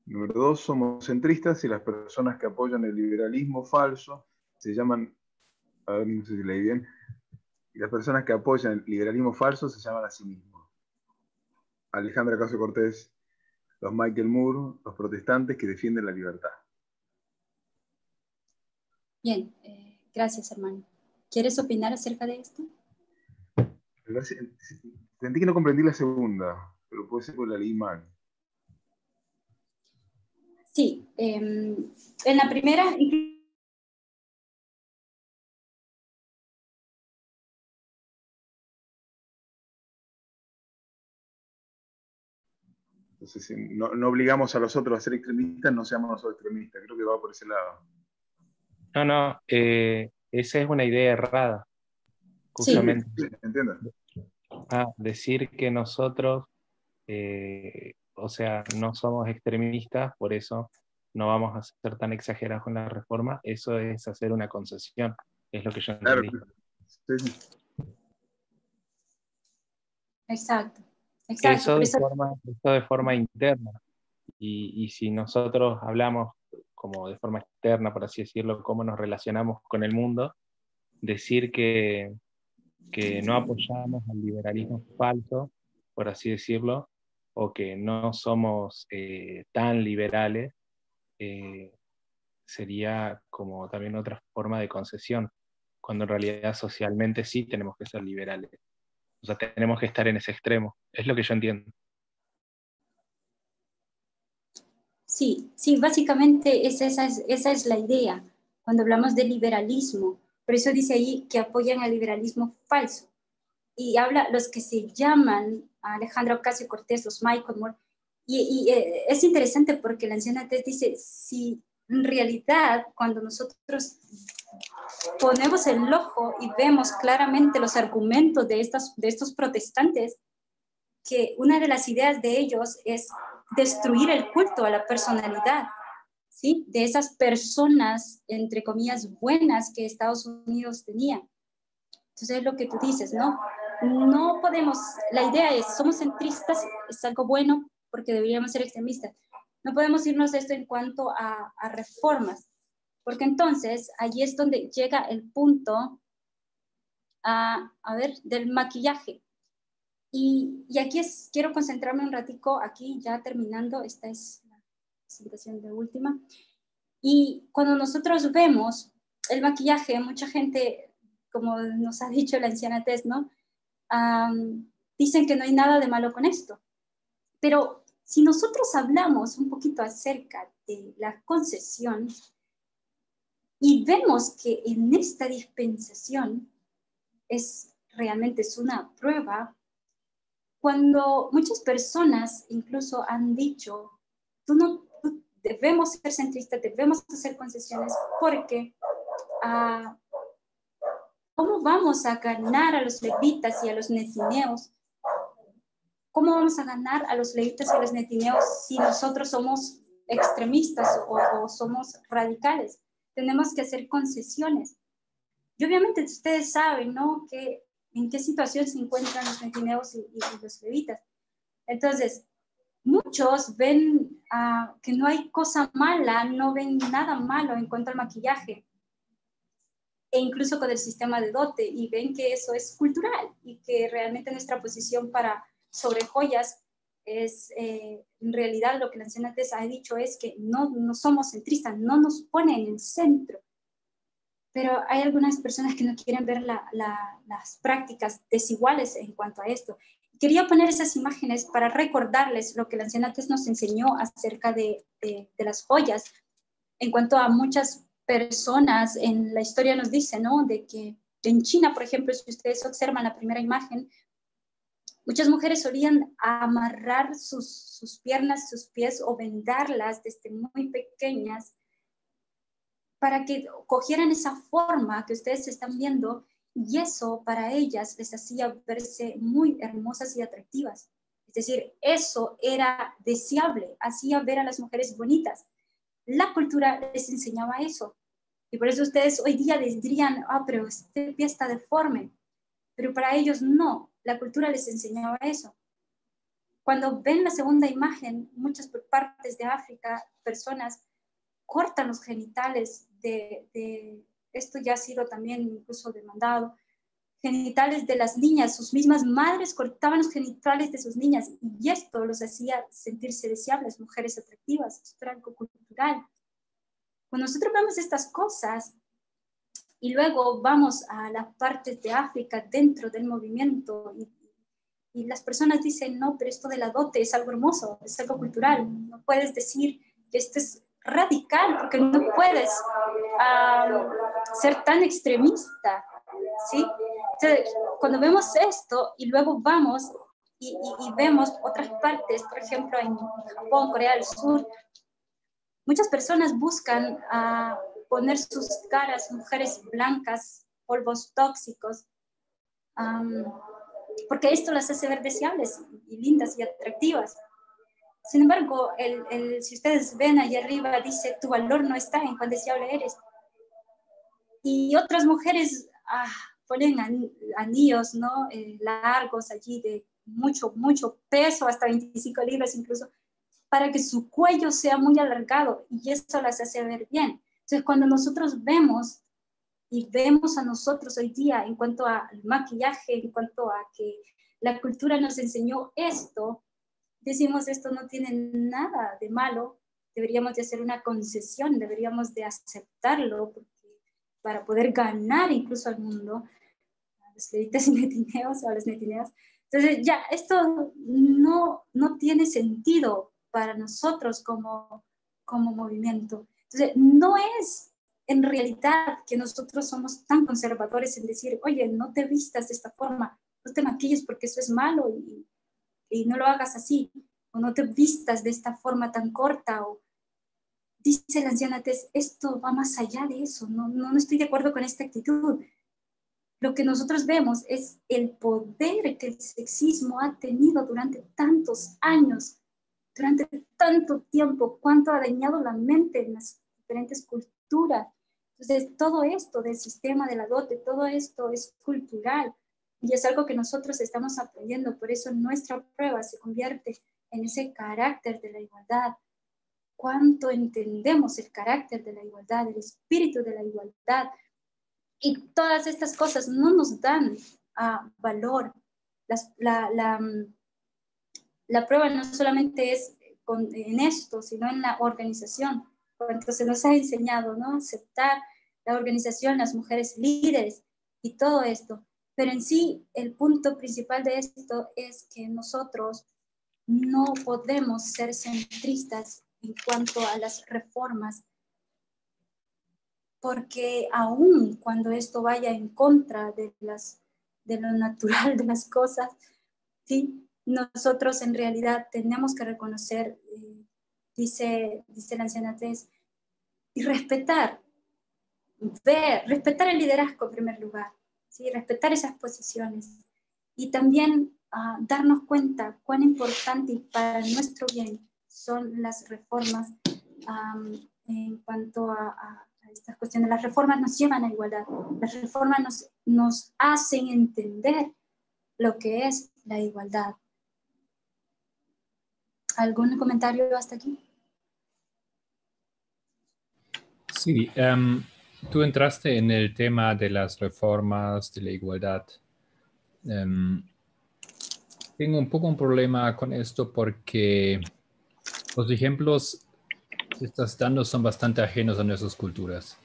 S7: Número 2, somos centristas y las personas que apoyan el liberalismo falso se llaman, a ver, no sé si leí bien, y las personas que apoyan el liberalismo falso se llaman a sí mismos. Alejandra Ocasio-Cortez, los Michael Moore, los protestantes que defienden la libertad.
S1: Bien, gracias, hermano. ¿Quieres opinar acerca de esto?
S7: Sentí que no comprendí la segunda, pero puede ser que la leí mal.
S1: Sí, en la primera...
S7: Entonces, si no obligamos a los otros a ser extremistas, no seamos nosotros extremistas. Creo que va por ese lado.
S5: No, esa es una idea errada, justamente.
S7: Sí, entiendo.
S5: Decir que nosotros, o sea, no somos extremistas, por eso no vamos a ser tan exagerados con la reforma, eso es hacer una concesión, es lo que yo entendí.
S7: Claro. Sí.
S1: Exacto.
S5: Eso de forma interna. Y si nosotros hablamos como de forma externa, por así decirlo, cómo nos relacionamos con el mundo, decir que no apoyamos al liberalismo falso, por así decirlo, o que no somos tan liberales, sería como también otra forma de concesión, cuando en realidad socialmente sí tenemos que ser liberales. O sea, tenemos que estar en ese extremo. Es lo que yo entiendo.
S1: Sí, básicamente esa es la idea cuando hablamos de liberalismo. Por eso dice ahí que apoyan al liberalismo falso. Y habla los que se llaman Alejandra Ocasio-Cortez, los Michael Moore. Y es interesante porque la anciana Tess dice, si en realidad cuando nosotros ponemos el ojo y vemos claramente los argumentos de estos protestantes, que una de las ideas de ellos es destruir el culto a la personalidad, ¿sí? De esas personas, entre comillas, buenas que Estados Unidos tenía. Entonces es lo que tú dices, ¿no? No podemos, la idea es, somos centristas, es algo bueno porque deberíamos ser extremistas. No podemos irnos a esto en cuanto a reformas, porque entonces allí es donde llega el punto, del maquillaje. Y aquí quiero concentrarme un ratico, aquí ya terminando, esta es la presentación de última. Y cuando nosotros vemos el maquillaje, mucha gente, como nos ha dicho la anciana Tess, ¿no? Dicen que no hay nada de malo con esto. Pero si nosotros hablamos un poquito acerca de la concesión y vemos que en esta dispensación realmente es una prueba, cuando muchas personas incluso han dicho, debemos ser centristas, debemos hacer concesiones, porque ¿cómo vamos a ganar a los levitas y a los netineos? ¿Cómo vamos a ganar a los levitas y a los netineos si nosotros somos extremistas o somos radicales? Tenemos que hacer concesiones. Y obviamente ustedes saben, ¿no?, que en qué situación se encuentran los netineos y los levitas. Entonces, muchos ven que no hay cosa mala, no ven nada malo en cuanto al maquillaje, e incluso con el sistema de dote, y ven que eso es cultural y que realmente nuestra posición sobre joyas es, en realidad lo que la anciana Tess ha dicho es que no somos centristas, no nos pone en el centro. Pero hay algunas personas que no quieren ver las prácticas desiguales en cuanto a esto. Quería poner esas imágenes para recordarles lo que la anciana Tess nos enseñó acerca de las joyas. En cuanto a muchas personas en la historia nos dice, ¿no?, de que en China, por ejemplo, si ustedes observan la primera imagen, muchas mujeres solían amarrar sus piernas, sus pies o vendarlas desde muy pequeñas para que cogieran esa forma que ustedes están viendo, y eso para ellas les hacía verse muy hermosas y atractivas. Es decir, eso era deseable, hacía ver a las mujeres bonitas. La cultura les enseñaba eso. Y por eso ustedes hoy día les dirían, pero este pie está deforme. Pero para ellos no, la cultura les enseñaba eso. Cuando ven la segunda imagen, muchas partes de África, personas cortan los genitales esto ya ha sido también incluso demandado, genitales de las niñas, sus mismas madres cortaban los genitales de sus niñas y esto los hacía sentirse deseables, mujeres atractivas, esto era algo cultural. Cuando nosotros vemos estas cosas y luego vamos a las partes de África dentro del movimiento y las personas dicen, no, pero esto de la dote es algo hermoso, es algo cultural, no puedes decir que esto es radical porque no puedes ser tan extremista, ¿sí? Entonces, cuando vemos esto y luego vamos y vemos otras partes, por ejemplo en Japón, Corea del Sur, muchas personas buscan poner sus caras, mujeres blancas, polvos tóxicos, porque esto las hace ver deseables y lindas y atractivas. Sin embargo, si ustedes ven allá arriba, dice, tu valor no está en cuán deseable eres. Y otras mujeres ponen anillos, ¿no? Largos allí de mucho peso, hasta 25 libras incluso, para que su cuello sea muy alargado y eso las hace ver bien. Entonces, cuando nosotros vemos a nosotros hoy día en cuanto al maquillaje, en cuanto a que la cultura nos enseñó esto, decimos esto no tiene nada de malo, deberíamos de hacer una concesión, deberíamos de aceptarlo para poder ganar incluso al mundo, a los levitas y netineos o a los netineos. Entonces ya, esto no tiene sentido para nosotros como movimiento. Entonces no es en realidad que nosotros somos tan conservadores en decir, oye, no te vistas de esta forma, no te maquilles porque eso es malo y no lo hagas así, o no te vistas de esta forma tan corta, o dice la anciana Tess, esto va más allá de eso, no estoy de acuerdo con esta actitud. Lo que nosotros vemos es el poder que el sexismo ha tenido durante tantos años, durante tanto tiempo, cuánto ha dañado la mente en las diferentes culturas. Entonces, todo esto del sistema de la dote, todo esto es cultural y es algo que nosotros estamos aprendiendo. Por eso nuestra prueba se convierte en ese carácter de la igualdad. Cuánto entendemos el carácter de la igualdad, el espíritu de la igualdad. Y todas estas cosas no nos dan valor. La prueba no solamente es en esto, sino en la organización. Entonces nos ha enseñado, ¿no? Aceptar la organización, las mujeres líderes y todo esto. Pero en sí, el punto principal de esto es que nosotros no podemos ser centristas en cuanto a las reformas, porque aún cuando esto vaya en contra de lo natural de las cosas, ¿sí? Nosotros en realidad tenemos que reconocer, dice la anciana Tess, y respetar el liderazgo en primer lugar, ¿sí? Respetar esas posiciones y también darnos cuenta cuán importante y para nuestro bien son las reformas en cuanto a estas cuestiones. Las reformas nos llevan a igualdad, las reformas nos hacen entender lo que es la igualdad. ¿Algún comentario hasta aquí?
S4: Sí, tú entraste en el tema de las reformas, de la igualdad. Tengo un poco un problema con esto porque los ejemplos que estás dando son bastante ajenos a nuestras culturas.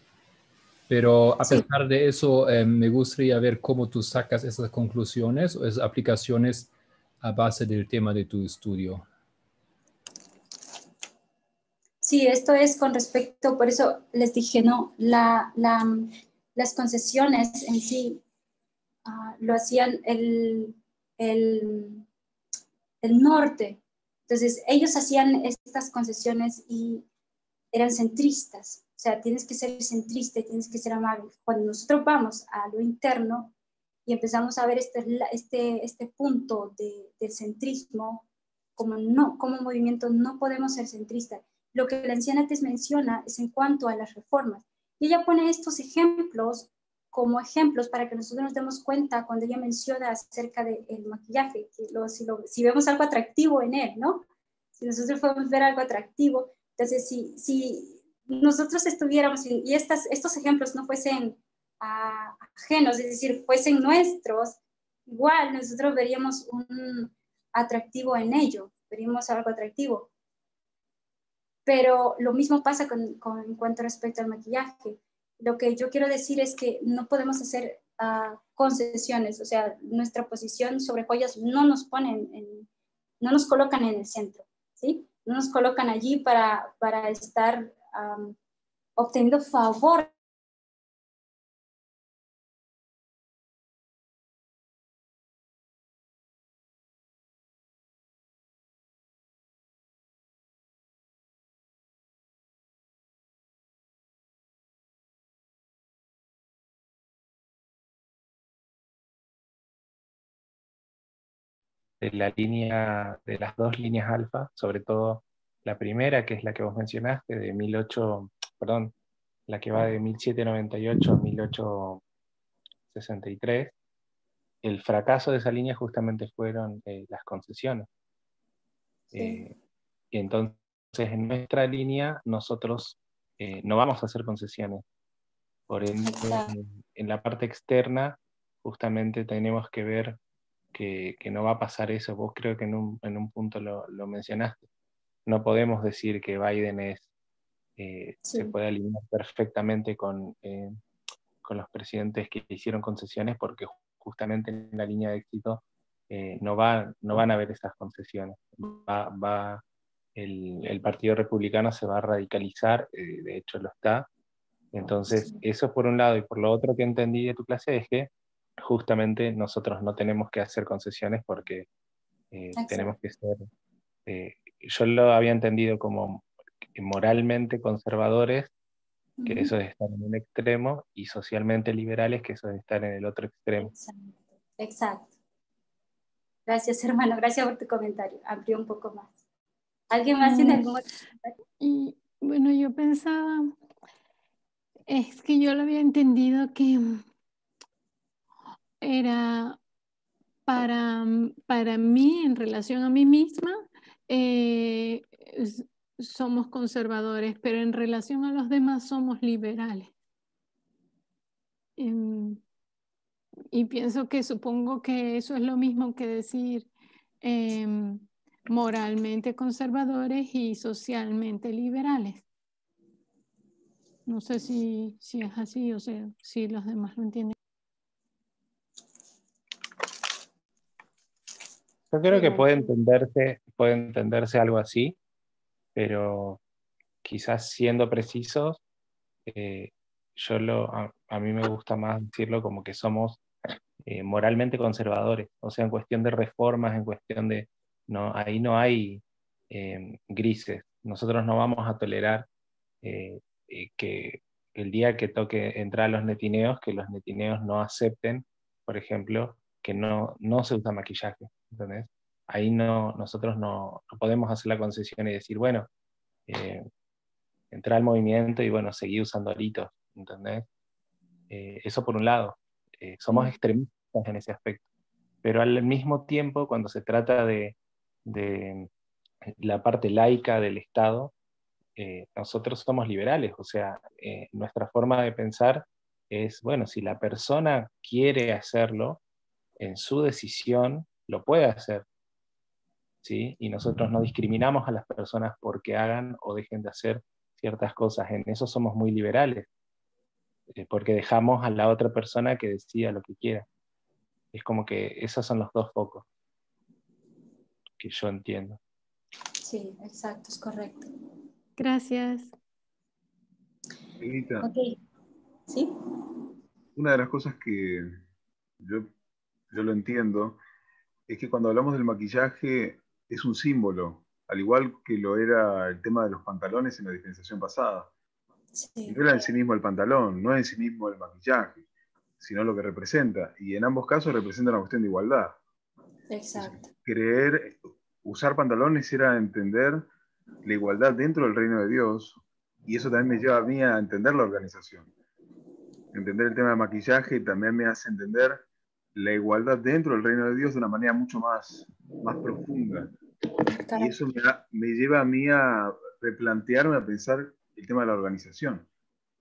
S4: Pero a pesar de eso, me gustaría ver cómo tú sacas esas conclusiones o esas aplicaciones a base del tema de tu estudio.
S1: Sí, esto es con respecto, por eso les dije, no, las concesiones en sí lo hacían el norte. Entonces, ellos hacían estas concesiones y eran centristas. O sea, tienes que ser centrista, tienes que ser amable. Cuando nosotros vamos a lo interno y empezamos a ver este punto del centrismo, como movimiento no podemos ser centristas. Lo que la anciana Tess menciona es en cuanto a las reformas. Y ella pone estos ejemplos como ejemplos para que nosotros nos demos cuenta cuando ella menciona acerca del maquillaje, que si vemos algo atractivo en él, ¿no? Si nosotros podemos ver algo atractivo, entonces si nosotros estuviéramos, y estos ejemplos no fuesen ajenos, es decir, fuesen nuestros, igual nosotros veríamos un atractivo en ello, veríamos algo atractivo. Pero lo mismo pasa en cuanto respecto al maquillaje. Lo que yo quiero decir es que no podemos hacer concesiones, o sea, nuestra posición sobre joyas no nos no nos colocan en el centro, ¿sí? No nos colocan allí para estar obteniendo favor.
S5: De la línea, de las dos líneas alfa, sobre todo la primera, que es la que vos mencionaste, la que va de 1798 a 1863, el fracaso de esa línea justamente fueron las concesiones.
S1: Sí.
S5: Y entonces en nuestra línea nosotros no vamos a hacer concesiones. Por ende, en la parte externa justamente tenemos que ver que no va a pasar eso. Vos creo que en un punto lo mencionaste. No podemos decir que Biden se puede alinear perfectamente con los presidentes que hicieron concesiones, porque justamente en la línea de éxito no van a haber esas concesiones. El Partido Republicano se va a radicalizar, de hecho lo está. Entonces, eso por un lado, y por lo otro que entendí de tu clase es que justamente nosotros no tenemos que hacer concesiones porque tenemos que ser, yo lo había entendido como moralmente conservadores, que eso es estar en un extremo, y socialmente liberales, que eso es estar en el otro extremo.
S1: Exacto. Gracias, hermano, gracias por tu comentario, amplió un poco más. ¿Alguien más tiene algún otro comentario?
S3: Y bueno, yo pensaba, es que yo lo había entendido que era para mí, en relación a mí misma, somos conservadores, pero en relación a los demás somos liberales. Y pienso que supongo que eso es lo mismo que decir moralmente conservadores y socialmente liberales. No sé si es así, o sea, si los demás lo entienden.
S5: Yo creo que puede entenderse algo así, pero quizás siendo precisos, a mí me gusta más decirlo como que somos moralmente conservadores, o sea, en cuestión de reformas, en cuestión de, ahí no hay grises. Nosotros no vamos a tolerar que el día que toque entrar a los netineos, que los netineos no acepten, por ejemplo, que no se usa maquillaje, ¿entendés? Ahí nosotros no podemos hacer la concesión y decir, bueno, entrar al movimiento y bueno, seguir usando aritos, ¿entendés? Eso por un lado. Somos extremistas en ese aspecto. Pero al mismo tiempo, cuando se trata de la parte laica del Estado, nosotros somos liberales, o sea, nuestra forma de pensar es, bueno, si la persona quiere hacerlo, en su decisión lo puede hacer, ¿sí? Y nosotros no discriminamos a las personas porque hagan o dejen de hacer ciertas cosas, en eso somos muy liberales, porque dejamos a la otra persona que decida lo que quiera. Es como que esos son los dos focos que yo entiendo.
S1: Sí, exacto, es correcto.
S3: Gracias.
S7: Edita,
S1: Ok, ¿sí?
S7: una de las cosas que yo lo entiendo es que cuando hablamos del maquillaje es un símbolo, al igual que lo era el tema de los pantalones en la dispensación pasada.
S1: Sí.
S7: No era en sí mismo el pantalón, no es en sí mismo el maquillaje, sino lo que representa. Y en ambos casos representa una cuestión de igualdad.
S1: Exacto.
S7: Entonces, usar pantalones era entender la igualdad dentro del reino de Dios, y eso también me lleva a mí a entender la organización. entender el tema del maquillaje también me hace entender la igualdad dentro del reino de Dios de una manera mucho más profunda. Y eso me lleva a mí a replantearme, a pensar el tema de la organización,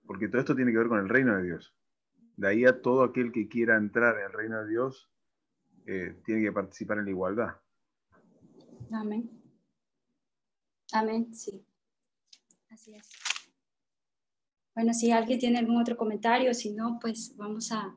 S7: porque todo esto tiene que ver con el reino de Dios. De ahí a todo aquel que quiera entrar en el reino de Dios, tiene que participar en la igualdad.
S1: Amén. Amén, sí. Así es. Bueno, si alguien tiene algún otro comentario, si no, pues vamos a